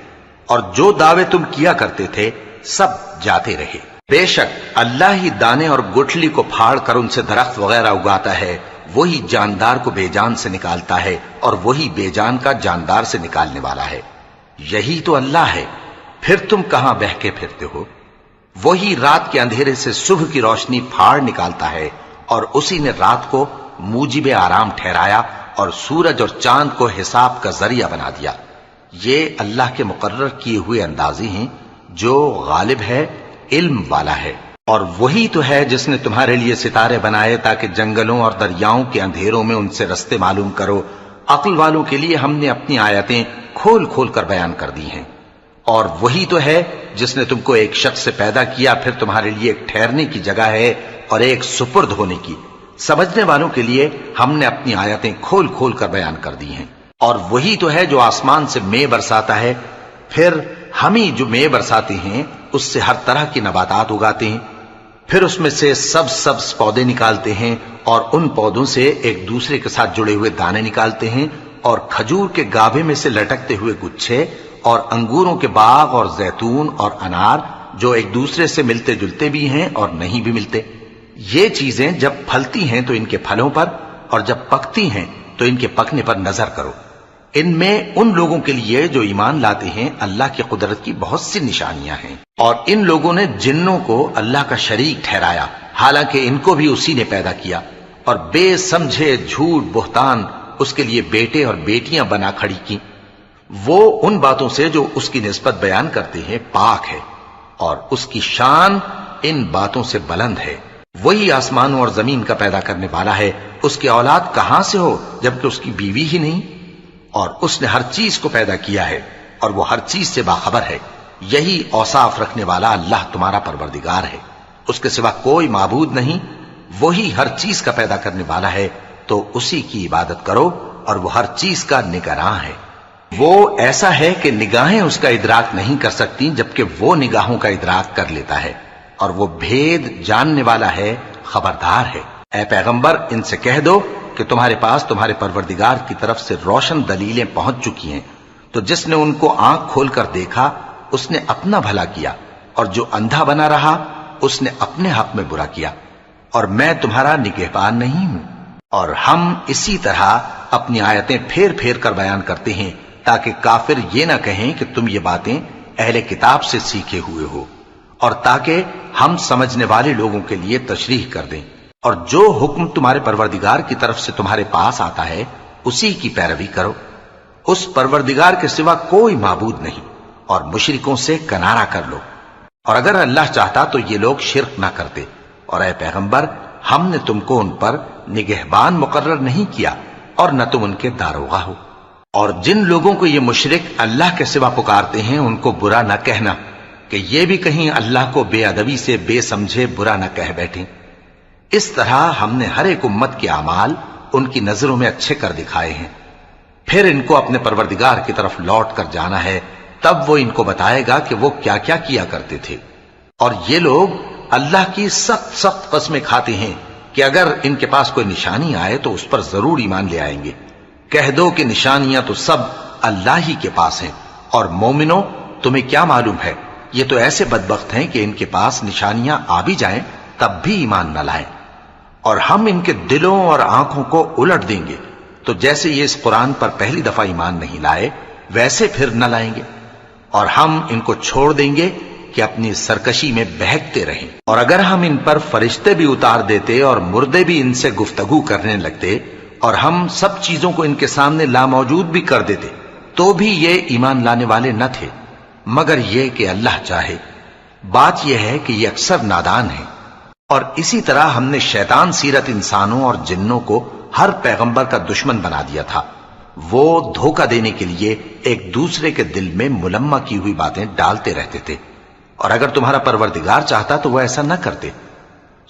اور جو دعوے تم کیا کرتے تھے سب جاتے رہے۔ بے شک اللہ ہی دانے اور گٹھلی کو پھاڑ کر ان سے درخت وغیرہ اگاتا ہے، وہی جاندار کو بے جان سے نکالتا ہے اور وہی بے جان کا جاندار سے نکالنے والا ہے۔ یہی تو اللہ ہے، پھر تم کہاں بہکے پھرتے ہو؟ وہی رات کے اندھیرے سے صبح کی روشنی پھاڑ نکالتا ہے، اور اسی نے رات کو موجب آرام ٹھہرایا اور سورج اور چاند کو حساب کا ذریعہ بنا دیا۔ یہ اللہ کے مقرر کیے ہوئے اندازے ہیں، جو غالب ہے، علم والا ہے۔ اور وہی تو ہے جس نے تمہارے لیے ستارے بنائے تاکہ جنگلوں اور دریاؤں کے اندھیروں میں ان سے رستے معلوم کرو۔ عقل والوں کے لیے ہم نے اپنی آیتیں کھول کھول کر بیان کر دی ہیں۔ اور وہی تو ہے جس نے تم کو ایک شخص سے پیدا کیا، پھر تمہارے لیے ایک ٹھہرنے کی جگہ ہے اور ایک سپرد ہونے کی۔ سمجھنے والوں کے لیے ہم نے اپنی آیتیں کھول کھول کر بیان کر دی ہیں۔ اور وہی تو ہے جو آسمان سے مے برساتا ہے، پھر ہم ہی جو مے برساتے ہیں اس سے ہر طرح کی نباتات اگاتے ہیں، پھر اس میں سے سبز پودے نکالتے ہیں، اور ان پودوں سے ایک دوسرے کے ساتھ جڑے ہوئے دانے نکالتے ہیں، اور کھجور کے گاھے میں سے لٹکتے ہوئے گچھے، اور انگوروں کے باغ اور زیتون اور انار جو ایک دوسرے سے ملتے جلتے بھی ہیں اور نہیں بھی ملتے۔ یہ چیزیں جب پھلتی ہیں تو ان کے پھلوں پر، اور جب پکتی ہیں تو ان کے پکنے پر نظر کرو۔ ان میں ان لوگوں کے لیے جو ایمان لاتے ہیں اللہ کی قدرت کی بہت سی نشانیاں ہیں۔ اور ان لوگوں نے جنوں کو اللہ کا شریک ٹھہرایا، حالانکہ ان کو بھی اسی نے پیدا کیا، اور بے سمجھے جھوٹ بہتان اس کے لیے بیٹے اور بیٹیاں بنا کھڑی کی۔ وہ ان باتوں سے جو اس کی نسبت بیان کرتے ہیں پاک ہے، اور اس کی شان ان باتوں سے بلند ہے۔ وہی آسمانوں اور زمین کا پیدا کرنے والا ہے، اس کی اولاد کہاں سے ہو جبکہ اس کی بیوی ہی نہیں؟ اور اس نے ہر چیز کو پیدا کیا ہے، اور وہ ہر چیز سے باخبر ہے۔ یہی اوصاف رکھنے والا اللہ تمہارا پروردگار ہے، اس کے سوا کوئی معبود نہیں۔ وہی ہر چیز کا پیدا کرنے والا ہے، تو اسی کی عبادت کرو، اور وہ ہر چیز کا نگراں ہے۔ وہ ایسا ہے کہ نگاہیں اس کا ادراک نہیں کر سکتی، جبکہ وہ نگاہوں کا ادراک کر لیتا ہے، اور وہ بھید جاننے والا ہے، خبردار ہے۔ اے پیغمبر ان سے کہہ دو کہ تمہارے پاس تمہارے پروردگار کی طرف سے روشن دلیلیں پہنچ چکی ہیں، تو جس نے ان کو آنکھ کھول کر دیکھا اس نے اپنا بھلا کیا، اور جو اندھا بنا رہا اس نے اپنے حق میں برا کیا، اور میں تمہارا نگہبان نہیں ہوں۔ اور ہم اسی طرح اپنی آیتیں پھیر پھیر کر بیان کرتے ہیں تاکہ کافر یہ نہ کہیں کہ تم یہ باتیں اہل کتاب سے سیکھے ہوئے ہو، اور تاکہ ہم سمجھنے والے لوگوں کے لیے تشریح کر دیں۔ اور جو حکم تمہارے پروردگار کی طرف سے تمہارے پاس آتا ہے اسی کی پیروی کرو، اس پروردگار کے سوا کوئی معبود نہیں، اور مشرکوں سے کنارہ کر لو۔ اور اگر اللہ چاہتا تو یہ لوگ شرک نہ کرتے، اور اے پیغمبر ہم نے تم کو ان پر نگہبان مقرر نہیں کیا اور نہ تم ان کے داروغہ ہو۔ اور جن لوگوں کو یہ مشرک اللہ کے سوا پکارتے ہیں ان کو برا نہ کہنا کہ یہ بھی کہیں اللہ کو بے ادبی سے بے سمجھے برا نہ کہہ بیٹھیں۔ اس طرح ہم نے ہر ایک امت کے اعمال ان کی نظروں میں اچھے کر دکھائے ہیں، پھر ان کو اپنے پروردگار کی طرف لوٹ کر جانا ہے، تب وہ ان کو بتائے گا کہ وہ کیا کیا کیا کرتے تھے۔ اور یہ لوگ اللہ کی سخت سخت قسمیں کھاتے ہیں کہ اگر ان کے پاس کوئی نشانی آئے تو اس پر ضرور ایمان لے آئیں گے۔ کہہ دو کہ نشانیاں تو سب اللہ ہی کے پاس ہیں، اور مومنوں تمہیں کیا معلوم ہے یہ تو ایسے بدبخت ہیں کہ ان کے پاس نشانیاں آ بھی جائیں تب بھی ایمان نہ لائیں۔ اور ہم ان کے دلوں اور آنکھوں کو الٹ دیں گے، تو جیسے یہ اس قرآن پر پہلی دفعہ ایمان نہیں لائے ویسے پھر نہ لائیں گے، اور ہم ان کو چھوڑ دیں گے کہ اپنی سرکشی میں بہکتے رہیں۔ اور اگر ہم ان پر فرشتے بھی اتار دیتے اور مردے بھی ان سے گفتگو کرنے لگتے اور ہم سب چیزوں کو ان کے سامنے لاموجود بھی کر دیتے تو بھی یہ ایمان لانے والے نہ تھے، مگر یہ کہ اللہ چاہے۔ بات یہ ہے کہ یہ اکثر نادان ہیں۔ اور اسی طرح ہم نے شیطان سیرت انسانوں اور جنوں کو ہر پیغمبر کا دشمن بنا دیا تھا، وہ دھوکہ دینے کے لیے ایک دوسرے کے دل میں ملمہ کی ہوئی باتیں ڈالتے رہتے تھے، اور اگر تمہارا پروردگار چاہتا تو وہ ایسا نہ کرتے۔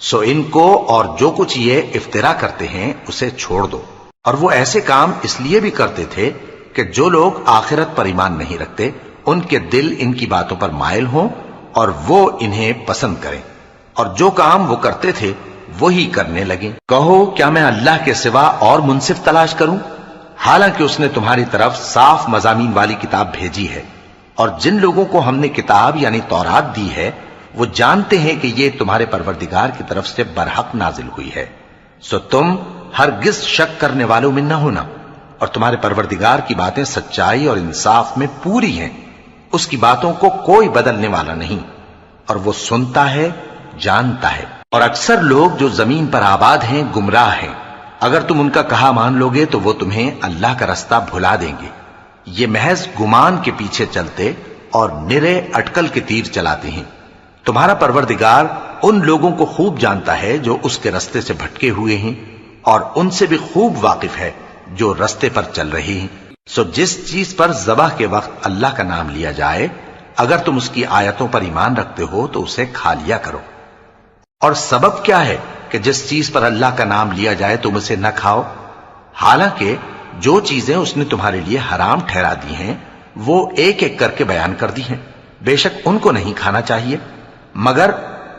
سو ان کو اور جو کچھ یہ افترا کرتے ہیں اسے چھوڑ دو۔ اور وہ ایسے کام اس لیے بھی کرتے تھے کہ جو لوگ آخرت پر ایمان نہیں رکھتے ان کے دل ان کی باتوں پر مائل ہوں اور وہ انہیں پسند کریں، اور جو کام وہ کرتے تھے وہی کرنے لگیں۔ کہو کیا میں اللہ کے سوا اور منصف تلاش کروں، حالانکہ اس نے تمہاری طرف صاف مضامین والی کتاب بھیجی ہے، اور جن لوگوں کو ہم نے کتاب یعنی تورات دی ہے وہ جانتے ہیں کہ یہ تمہارے پروردگار کی طرف سے برحق نازل ہوئی ہے، سو تم ہرگز شک کرنے والوں میں نہ ہونا، اور تمہارے پروردگار کی باتیں سچائی اور انصاف میں پوری ہیں، اس کی باتوں کو کوئی بدلنے والا نہیں، اور وہ سنتا ہے جانتا ہے۔ اور اکثر لوگ جو زمین پر آباد ہیں گمراہ ہیں، اگر تم ان کا کہا مان لو گے تو وہ تمہیں اللہ کا رستہ بھلا دیں گے۔ یہ محض گمان کے پیچھے چلتے اور نرے اٹکل کے تیر چلاتے ہیں۔ تمہارا پروردگار ان لوگوں کو خوب جانتا ہے جو اس کے رستے سے بھٹکے ہوئے ہیں، اور ان سے بھی خوب واقف ہے جو رستے پر چل رہے ہیں۔ سو جس چیز پر ذبح کے وقت اللہ کا نام لیا جائے اگر تم اس کی آیتوں پر ایمان رکھتے ہو تو اسے کھا لیا کرو۔ اور سبب کیا ہے کہ جس چیز پر اللہ کا نام لیا جائے تم اسے نہ کھاؤ، حالانکہ جو چیزیں اس نے تمہارے لیے حرام ٹھہرا دی ہیں وہ ایک ایک کر کے بیان کر دی ہیں، بے شک ان کو نہیں کھانا چاہیے مگر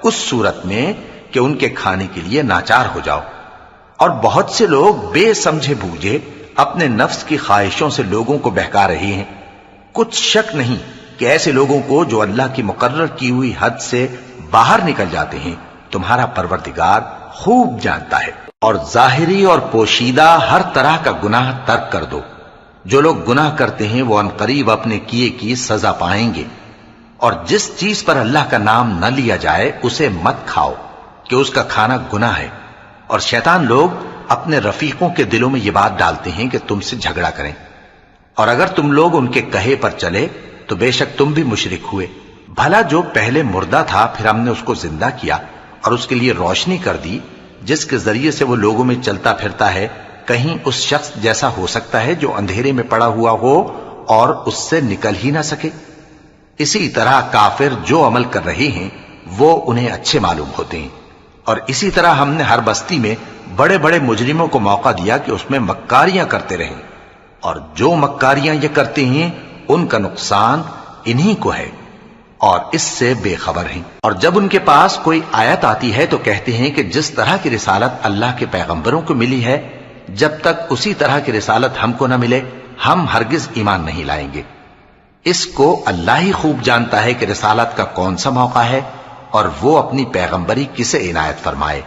اس صورت میں کہ ان کے کھانے کے لیے ناچار ہو جاؤ۔ اور بہت سے لوگ بے سمجھے بوجھے اپنے نفس کی خواہشوں سے لوگوں کو بہکا رہے ہیں۔ کچھ شک نہیں کہ ایسے لوگوں کو جو اللہ کی مقرر کی ہوئی حد سے باہر نکل جاتے ہیں تمہارا پروردگار خوب جانتا ہے۔ اور ظاہری اور پوشیدہ ہر طرح کا گناہ ترک کر دو۔ جو لوگ گناہ کرتے ہیں وہ عنقریب اپنے کیے کی سزا پائیں گے۔ اور جس چیز پر اللہ کا نام نہ لیا جائے اسے مت کھاؤ کہ اس کا کھانا گناہ ہے۔ اور شیطان لوگ اپنے رفیقوں کے دلوں میں یہ بات ڈالتے ہیں کہ تم سے جھگڑا کریں، اور اگر تم لوگ ان کے کہے پر چلے تو بے شک تم بھی مشرک ہوئے۔ بھلا جو پہلے مردہ تھا پھر ہم نے اس کو زندہ کیا اور اس کے لیے روشنی کر دی جس کے ذریعے سے وہ لوگوں میں چلتا پھرتا ہے، کہیں اس شخص جیسا ہو سکتا ہے جو اندھیرے میں پڑا ہوا ہو اور اس سے نکل ہی نہ سکے؟ اسی طرح کافر جو عمل کر رہے ہیں وہ انہیں اچھے معلوم ہوتے ہیں۔ اور اسی طرح ہم نے ہر بستی میں بڑے بڑے مجرموں کو موقع دیا کہ اس میں مکاریاں کرتے رہیں، اور جو مکاریاں یہ کرتے ہیں ان کا نقصان انہی کو ہے۔ اور اس سے بے خبر ہیں۔ اور جب ان کے پاس کوئی آیت آتی ہے تو کہتے ہیں کہ جس طرح کی رسالت اللہ کے پیغمبروں کو ملی ہے، جب تک اسی طرح کی رسالت ہم کو نہ ملے ہم ہرگز ایمان نہیں لائیں گے۔ اس کو اللہ ہی خوب جانتا ہے کہ رسالت کا کون سا موقع ہے اور وہ اپنی پیغمبری کسے عنایت فرمائے۔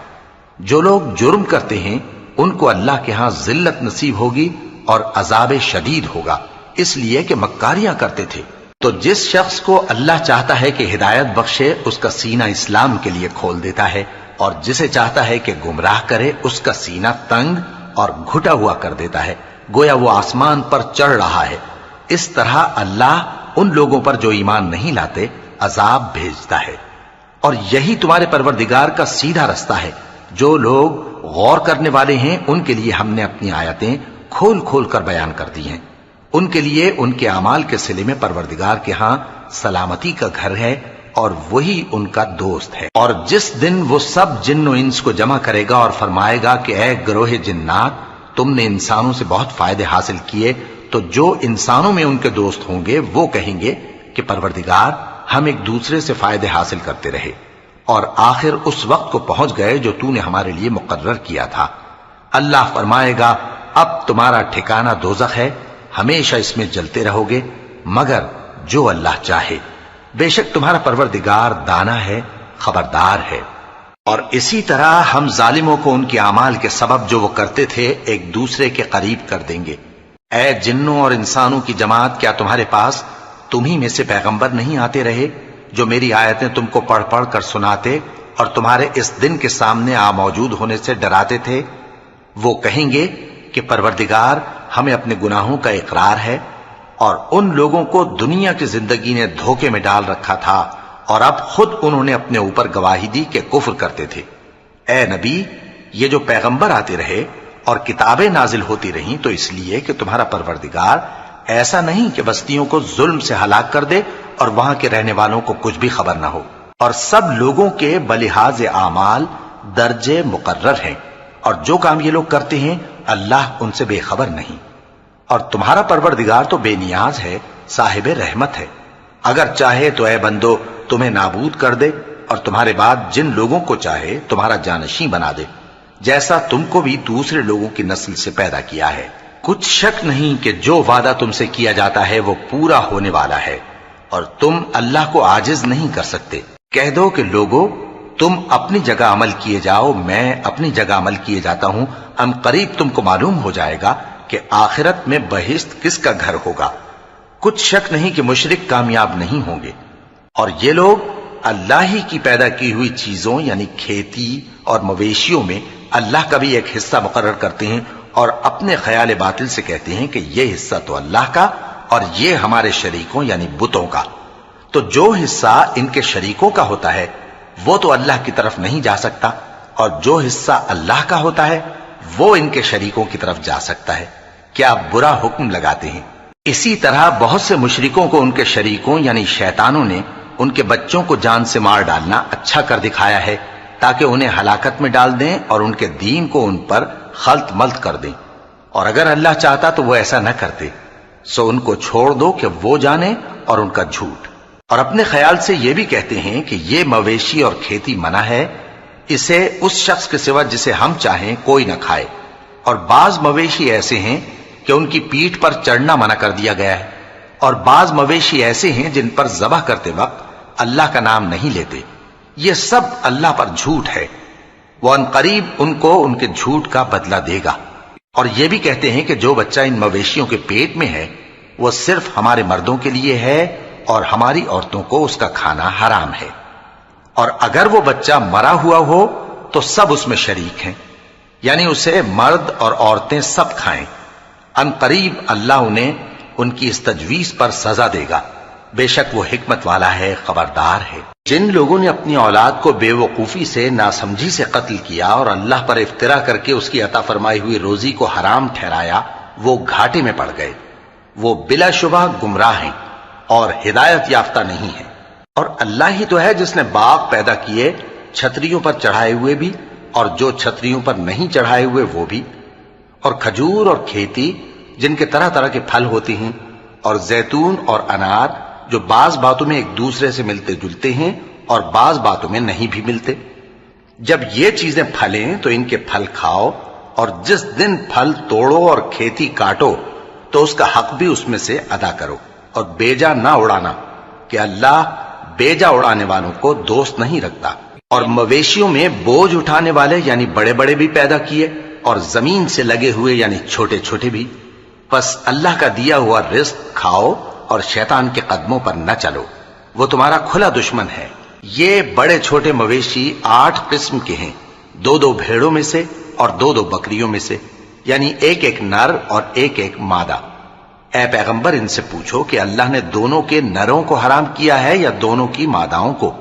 جو لوگ جرم کرتے ہیں ان کو اللہ کے ہاں ذلت نصیب ہوگی اور عذاب شدید ہوگا، اس لیے کہ مکاریاں کرتے تھے۔ تو جس شخص کو اللہ چاہتا ہے کہ ہدایت بخشے اس کا سینہ اسلام کے لیے کھول دیتا ہے، اور جسے چاہتا ہے کہ گمراہ کرے اس کا سینہ تنگ اور گھٹا ہوا کر دیتا ہے، گویا وہ آسمان پر چڑھ رہا ہے۔ اس طرح اللہ ان لوگوں پر جو ایمان نہیں لاتے عذاب بھیجتا ہے۔ اور یہی تمہارے پروردگار کا سیدھا رستہ ہے۔ جو لوگ غور کرنے والے ہیں ان کے لیے ہم نے اپنی آیتیں کھول کھول کر بیان کر دی ہیں۔ ان کے لیے ان کے اعمال کے صلے میں پروردگار کے ہاں سلامتی کا گھر ہے اور وہی ان کا دوست ہے۔ اور جس دن وہ سب جن و انس کو جمع کرے گا اور فرمائے گا کہ اے گروہ جنات، تم نے انسانوں سے بہت فائدے حاصل کیے، تو جو انسانوں میں ان کے دوست ہوں گے وہ کہیں گے کہ پروردگار ہم ایک دوسرے سے فائدے حاصل کرتے رہے اور آخر اس وقت کو پہنچ گئے جو تو نے ہمارے لیے مقرر کیا تھا۔ اللہ فرمائے گا اب تمہارا ٹھکانہ دوزخ ہے، ہمیشہ اس میں جلتے رہو گے مگر جو اللہ چاہے، بے شک تمہارا پروردگار دانا ہے، خبردار ہے۔ اور اسی طرح ہم ظالموں کو ان کے اعمال کے سبب جو وہ کرتے تھے ایک دوسرے کے قریب کر دیں گے۔ اے جنوں اور انسانوں کی جماعت، کیا تمہارے پاس تمہیں میں سے پیغمبر نہیں آتے رہے جو میری آیتیں تم کو پڑھ پڑھ کر سناتے اور تمہارے اس دن کے سامنے موجود ہونے سے ڈراتے تھے؟ وہ کہیں گے کہ پروردگار ہمیں اپنے گناہوں کا اقرار ہے، اور ان لوگوں کو دنیا کی زندگی نے دھوکے میں ڈال رکھا تھا اور اب خود انہوں نے اپنے اوپر گواہی دی کہ کفر کرتے تھے۔ اے نبی، یہ جو پیغمبر آتے رہے اور کتابیں نازل ہوتی رہیں تو اس لیے کہ تمہارا پروردگار ایسا نہیں کہ بستیوں کو ظلم سے ہلاک کر دے اور وہاں کے رہنے والوں کو کچھ بھی خبر نہ ہو، اور سب لوگوں کے بلحاظ اعمال درجے مقرر ہیں، اور جو کام یہ لوگ کرتے ہیں اللہ ان سے بے خبر نہیں۔ اور تمہارا پروردگار تو بے نیاز ہے، صاحب رحمت ہے، اگر چاہے تو اے بندو تمہیں نابود کر دے اور تمہارے بعد جن لوگوں کو چاہے تمہارا جانشین بنا دے، جیسا تم کو بھی دوسرے لوگوں کی نسل سے پیدا کیا ہے۔ کچھ شک نہیں کہ جو وعدہ تم سے کیا جاتا ہے وہ پورا ہونے والا ہے، اور تم اللہ کو عاجز نہیں کر سکتے۔ کہہ دو کہ لوگو تم اپنی جگہ عمل کیے جاؤ، میں اپنی جگہ عمل کیے جاتا ہوں، ام قریب تم کو معلوم ہو جائے گا کہ آخرت میں بہشت کس کا گھر ہوگا۔ کچھ شک نہیں کہ مشرک کامیاب نہیں ہوں گے۔ اور یہ لوگ اللہ ہی کی پیدا کی ہوئی چیزوں یعنی کھیتی اور مویشیوں میں اللہ کا بھی ایک حصہ مقرر کرتے ہیں اور اپنے خیال باطل سے کہتے ہیں کہ یہ حصہ تو اللہ کا اور یہ ہمارے شریکوں یعنی بتوں کا۔ تو جو حصہ ان کے شریکوں کا ہوتا ہے وہ تو اللہ کی طرف نہیں جا سکتا، اور جو حصہ اللہ کا ہوتا ہے وہ ان کے شریکوں کی طرف جا سکتا ہے۔ کیا برا حکم لگاتے ہیں۔ اسی طرح بہت سے مشرکوں کو ان کے شریکوں یعنی شیطانوں نے ان کے بچوں کو جان سے مار ڈالنا اچھا کر دکھایا ہے تاکہ انہیں ہلاکت میں ڈال دیں اور ان کے دین کو ان پر خلط ملط کر دیں، اور اگر اللہ چاہتا تو وہ ایسا نہ کرتے۔ سو ان کو چھوڑ دو کہ وہ جانے اور ان کا جھوٹ۔ اور اپنے خیال سے یہ بھی کہتے ہیں کہ یہ مویشی اور کھیتی منع ہے، اسے اس شخص کے سوا جسے ہم چاہیں کوئی نہ کھائے، اور بعض مویشی ایسے ہیں کہ ان کی پیٹھ پر چڑھنا منع کر دیا گیا ہے، اور بعض مویشی ایسے ہیں جن پر ذبح کرتے وقت اللہ کا نام نہیں لیتے۔ یہ سب اللہ پر جھوٹ ہے، وہ ان قریب ان کو ان کے جھوٹ کا بدلہ دے گا۔ اور یہ بھی کہتے ہیں کہ جو بچہ ان مویشیوں کے پیٹ میں ہے وہ صرف ہمارے مردوں کے لیے ہے اور ہماری عورتوں کو اس کا کھانا حرام ہے، اور اگر وہ بچہ مرا ہوا ہو تو سب اس میں شریک ہیں، یعنی اسے مرد اور عورتیں سب کھائیں۔ ان قریب اللہ انہیں ان کی اس تجویز پر سزا دے گا، بے شک وہ حکمت والا ہے، خبردار ہے۔ جن لوگوں نے اپنی اولاد کو بے وقوفی سے ناسمجھی سے قتل کیا اور اللہ پر افترا کر کے اس کی عطا فرمائی ہوئی روزی کو حرام ٹھہرایا، وہ گھاٹے میں پڑ گئے، وہ بلا شبہ گمراہ ہیں اور ہدایت یافتہ نہیں ہیں۔ اور اللہ ہی تو ہے جس نے باغ پیدا کیے، چھتریوں پر چڑھائے ہوئے بھی اور جو چھتریوں پر نہیں چڑھائے ہوئے وہ بھی، اور کھجور اور کھیتی جن کے طرح طرح کے پھل ہوتے ہیں، اور زیتون اور انار جو بعض باتوں میں ایک دوسرے سے ملتے جلتے ہیں اور بعض باتوں میں نہیں بھی ملتے۔ جب یہ چیزیں پھلیں تو ان کے پھل کھاؤ، اور جس دن پھل توڑو اور کھیتی کاٹو تو اس کا حق بھی اس میں سے ادا کرو، اور بیجا نہ اڑانا کہ اللہ بیجا اڑانے والوں کو دوست نہیں رکھتا۔ اور مویشیوں میں بوجھ اٹھانے والے یعنی بڑے بڑے بھی پیدا کیے، اور زمین سے لگے ہوئے یعنی چھوٹے چھوٹے بھی۔ پس اللہ کا دیا ہوا رزق کھاؤ اور شیطان کے قدموں پر نہ چلو، وہ تمہارا کھلا دشمن ہے۔ یہ بڑے چھوٹے مویشی 8 قسم کے ہیں، 2 بھیڑوں میں سے اور 2 بکریوں میں سے، یعنی ایک نر اور ایک مادہ۔ اے پیغمبر ان سے پوچھو کہ اللہ نے دونوں کے نروں کو حرام کیا ہے یا دونوں کی ماداؤں کو،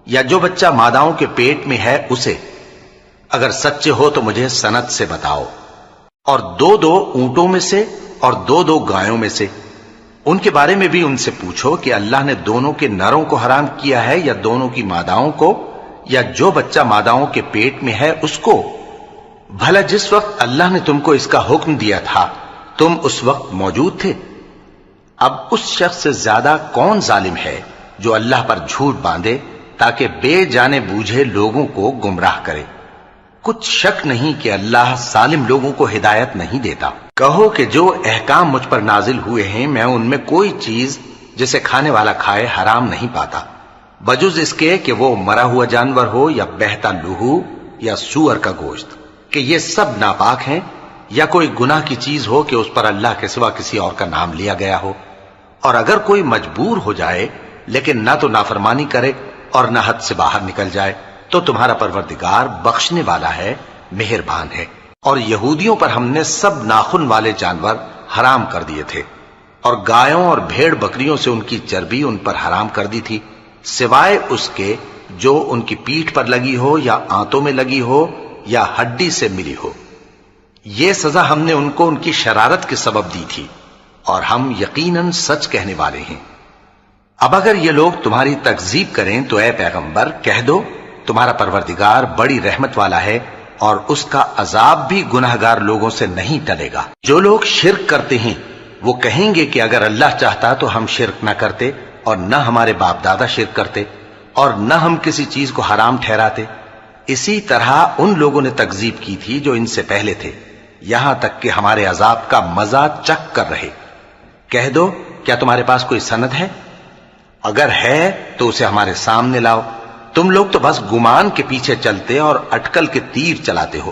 یا جو بچہ ماداؤں کے پیٹ میں ہے اسے؟ اگر سچے ہو تو مجھے سند سے بتاؤ۔ اور 2 اونٹوں میں سے اور 2 گایوں میں سے، ان کے بارے میں بھی ان سے پوچھو کہ اللہ نے دونوں کے نروں کو حرام کیا ہے یا دونوں کی ماداؤں کو، یا جو بچہ ماداؤں کے پیٹ میں ہے اس کو؟ بھلا جس وقت اللہ نے تم کو اس کا حکم دیا تھا تم اس وقت موجود تھے؟ اب اس شخص سے زیادہ کون ظالم ہے جو اللہ پر جھوٹ باندھے تاکہ بے جانے بوجھے لوگوں کو گمراہ کرے؟ کچھ شک نہیں کہ اللہ ظالم لوگوں کو ہدایت نہیں دیتا۔ کہو کہ جو احکام مجھ پر نازل ہوئے ہیں میں ان میں کوئی چیز جسے کھانے والا کھائے حرام نہیں پاتا، بجز اس کے کہ وہ مرا ہوا جانور ہو یا بہتا لہو یا سور کا گوشت، کہ یہ سب ناپاک ہیں، یا کوئی گناہ کی چیز ہو کہ اس پر اللہ کے سوا کسی اور کا نام لیا گیا ہو۔ اور اگر کوئی مجبور ہو جائے لیکن نہ تو نافرمانی کرے اور نہ حد سے باہر نکل جائے تو تمہارا پروردگار بخشنے والا ہے، مہربان ہے۔ اور یہودیوں پر ہم نے سب ناخن والے جانور حرام کر دیے تھے، اور گایوں اور بھیڑ بکریوں سے ان کی چربی ان پر حرام کر دی تھی، سوائے اس کے جو ان کی پیٹھ پر لگی ہو یا آنتوں میں لگی ہو یا ہڈی سے ملی ہو۔ یہ سزا ہم نے ان کو ان کی شرارت کے سبب دی تھی، اور ہم یقیناً سچ کہنے والے ہیں۔ اب اگر یہ لوگ تمہاری تکذیب کریں تو اے پیغمبر کہہ دو تمہارا پروردگار بڑی رحمت والا ہے، اور اس کا عذاب بھی گناہگار لوگوں سے نہیں ٹلے گا۔ جو لوگ شرک کرتے ہیں وہ کہیں گے کہ اگر اللہ چاہتا تو ہم شرک نہ کرتے، اور نہ ہمارے باپ دادا شرک کرتے، اور نہ ہم کسی چیز کو حرام ٹھہراتے۔ اسی طرح ان لوگوں نے تکذیب کی تھی جو ان سے پہلے تھے، یہاں تک کہ ہمارے عذاب کا مزہ چکھ کر رہے۔ کہہ دو کیا تمہارے پاس کوئی سند ہے؟ اگر ہے تو اسے ہمارے سامنے لاؤ۔ تم لوگ تو بس گمان کے پیچھے چلتے اور اٹکل کے تیر چلاتے ہو۔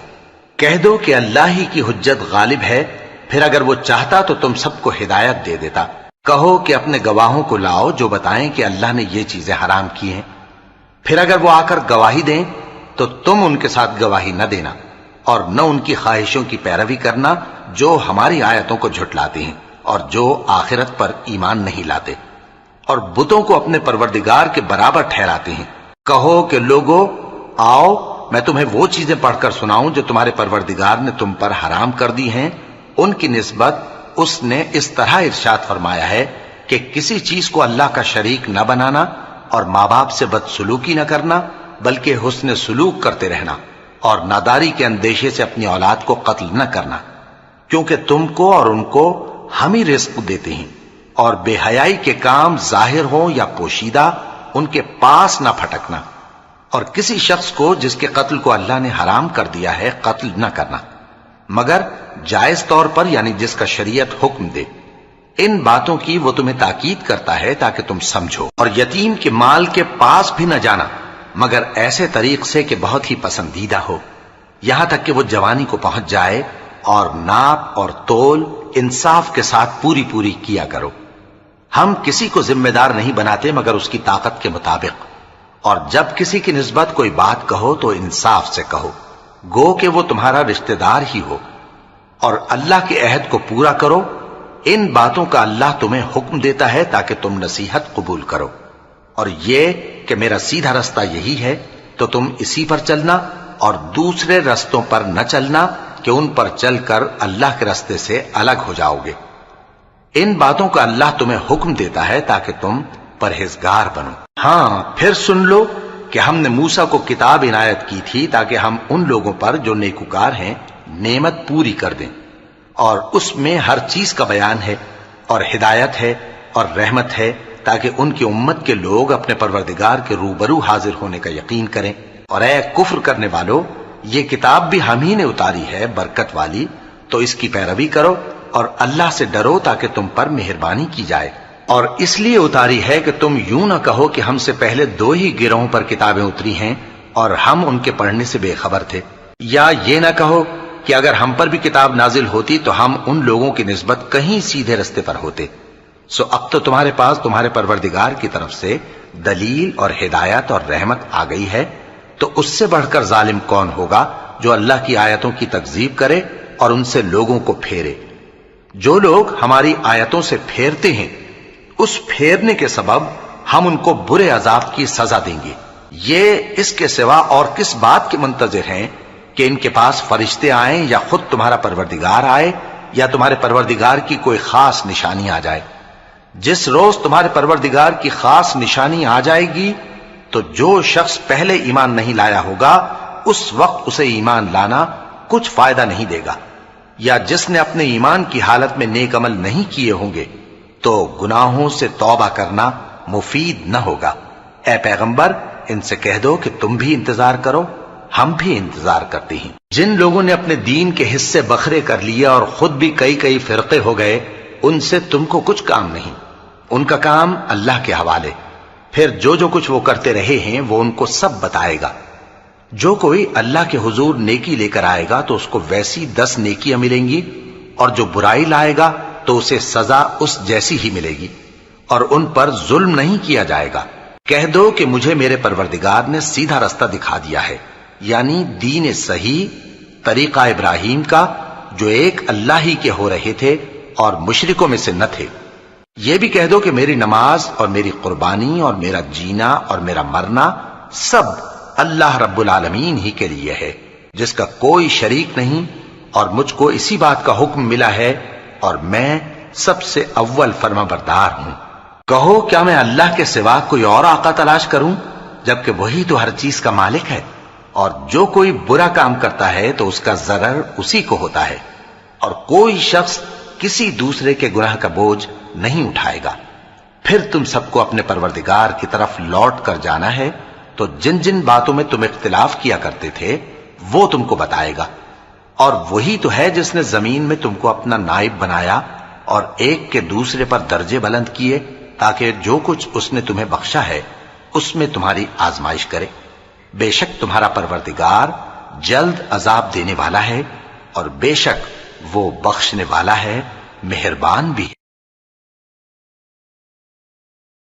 کہہ دو کہ اللہ ہی کی حجت غالب ہے، پھر اگر وہ چاہتا تو تم سب کو ہدایت دے دیتا۔ کہو کہ اپنے گواہوں کو لاؤ جو بتائیں کہ اللہ نے یہ چیزیں حرام کی ہیں، پھر اگر وہ آ کر گواہی دیں تو تم ان کے ساتھ گواہی نہ دینا، اور نہ ان کی خواہشوں کی پیروی کرنا جو ہماری آیتوں کو جھٹلاتے ہیں اور جو آخرت پر ایمان نہیں لاتے، اور بتوں کو اپنے پروردگار کے برابر ٹھہراتے ہیں۔ کہو کہ لوگو آؤ میں تمہیں وہ چیزیں پڑھ کر سناؤں جو تمہارے پروردگار نے تم پر حرام کر دی ہیں۔ ان کی نسبت اس نے اس طرح ارشاد فرمایا ہے کہ کسی چیز کو اللہ کا شریک نہ بنانا، اور ماں باپ سے بدسلوکی نہ کرنا بلکہ حسن سلوک کرتے رہنا، اور ناداری کے اندیشے سے اپنی اولاد کو قتل نہ کرنا، کیونکہ تم کو اور ان کو ہم ہی رزق دیتے ہیں۔ اور بے حیائی کے کام ظاہر ہوں یا پوشیدہ ان کے پاس نہ پھٹکنا، اور کسی شخص کو جس کے قتل کو اللہ نے حرام کر دیا ہے قتل نہ کرنا، مگر جائز طور پر یعنی جس کا شریعت حکم دے۔ ان باتوں کی وہ تمہیں تاکید کرتا ہے تاکہ تم سمجھو۔ اور یتیم کے مال کے پاس بھی نہ جانا مگر ایسے طریق سے کہ بہت ہی پسندیدہ ہو، یہاں تک کہ وہ جوانی کو پہنچ جائے، اور ناپ اور تول انصاف کے ساتھ پوری پوری کیا کرو۔ ہم کسی کو ذمہ دار نہیں بناتے مگر اس کی طاقت کے مطابق، اور جب کسی کی نسبت کوئی بات کہو تو انصاف سے کہو، گو کہ وہ تمہارا رشتہ دار ہی ہو، اور اللہ کے عہد کو پورا کرو۔ ان باتوں کا اللہ تمہیں حکم دیتا ہے تاکہ تم نصیحت قبول کرو، اور یہ کہ میرا سیدھا رستہ یہی ہے تو تم اسی پر چلنا، اور دوسرے رستوں پر نہ چلنا کہ ان پر چل کر اللہ کے رستے سے الگ ہو جاؤ گے۔ ان باتوں کا اللہ تمہیں حکم دیتا ہے تاکہ تم پرہیزگار بنو۔ ہاں پھر سن لو کہ ہم نے موسیٰ کو کتاب عنایت کی تھی تاکہ ہم ان لوگوں پر جو نیکوکار ہیں نعمت پوری کر دیں، اور اس میں ہر چیز کا بیان ہے، اور ہدایت ہے اور رحمت ہے، تاکہ ان کی امت کے لوگ اپنے پروردگار کے روبرو حاضر ہونے کا یقین کریں۔ اور اے کفر کرنے والو، یہ کتاب بھی ہم ہی نے اتاری ہے برکت والی، تو اس کی پیروی کرو اور اللہ سے ڈرو تاکہ تم پر مہربانی کی جائے۔ اور اس لیے اتاری ہے کہ تم یوں نہ کہو کہ ہم سے پہلے 2 ہی گروہوں پر کتابیں اتری ہیں اور ہم ان کے پڑھنے سے بے خبر تھے، یا یہ نہ کہو کہ اگر ہم پر بھی کتاب نازل ہوتی تو ہم ان لوگوں کی نسبت کہیں سیدھے رستے پر ہوتے۔ سو اب تو تمہارے پاس تمہارے پروردگار کی طرف سے دلیل اور ہدایت اور رحمت آ گئی ہے، تو اس سے بڑھ کر ظالم کون ہوگا جو اللہ کی آیتوں کی تکذیب کرے اور ان سے لوگوں کو پھیرے۔ جو لوگ ہماری آیتوں سے پھیرتے ہیں، اس پھیرنے کے سبب ہم ان کو برے عذاب کی سزا دیں گے۔ یہ اس کے سوا اور کس بات کے منتظر ہیں کہ ان کے پاس فرشتے آئیں یا خود تمہارا پروردگار آئے یا تمہارے پروردگار کی کوئی خاص نشانی آ جائے۔ جس روز تمہارے پروردگار کی خاص نشانی آ جائے گی تو جو شخص پہلے ایمان نہیں لایا ہوگا اس وقت اسے ایمان لانا کچھ فائدہ نہیں دے گا، یا جس نے اپنے ایمان کی حالت میں نیک عمل نہیں کیے ہوں گے تو گناہوں سے توبہ کرنا مفید نہ ہوگا۔ اے پیغمبر، ان سے کہہ دو کہ تم بھی انتظار کرو، ہم بھی انتظار کرتے ہیں۔ جن لوگوں نے اپنے دین کے حصے بکھرے کر لیے اور خود بھی کئی فرقے ہو گئے، ان سے تم کو کچھ کام نہیں، ان کا کام اللہ کے حوالے۔ پھر جو کچھ وہ کرتے رہے ہیں وہ ان کو سب بتائے گا۔ جو کوئی اللہ کے حضور نیکی لے کر آئے گا تو اس کو ویسی 10 نیکیاں ملیں گی، اور جو برائی لائے گا تو اسے سزا اس جیسی ہی ملے گی، اور ان پر ظلم نہیں کیا جائے گا۔ کہہ دو کہ مجھے میرے پروردگار نے سیدھا رستہ دکھا دیا ہے، یعنی دین صحیح، طریقہ ابراہیم کا، جو ایک اللہ ہی کے ہو رہے تھے اور مشرکوں میں سے نہ تھے۔ یہ بھی کہہ دو کہ میری نماز اور میری قربانی اور میرا جینا اور میرا مرنا سب اللہ رب العالمین ہی کے لیے ہے، جس کا کوئی شریک نہیں، اور مجھ کو اسی بات کا حکم ملا ہے اور میں سب سے اول فرما بردار ہوں۔ کہو کیا میں اللہ کے سوا کوئی اور آقا تلاش کروں جبکہ وہی تو ہر چیز کا مالک ہے؟ اور جو کوئی برا کام کرتا ہے تو اس کا ضرر اسی کو ہوتا ہے، اور کوئی شخص کسی دوسرے کے گناہ کا بوجھ نہیں اٹھائے گا۔ پھر تم سب کو اپنے پروردگار کی طرف لوٹ کر جانا ہے، تو جن جن باتوں میں تم اختلاف کیا کرتے تھے وہ تم کو بتائے گا۔ اور وہی تو ہے جس نے زمین میں تم کو اپنا نائب بنایا اور ایک کے دوسرے پر درجے بلند کیے، تاکہ جو کچھ اس نے تمہیں بخشا ہے اس میں تمہاری آزمائش کرے۔ بے شک تمہارا پروردگار جلد عذاب دینے والا ہے، اور بے شک وہ بخشنے والا ہے، مہربان بھی ہے۔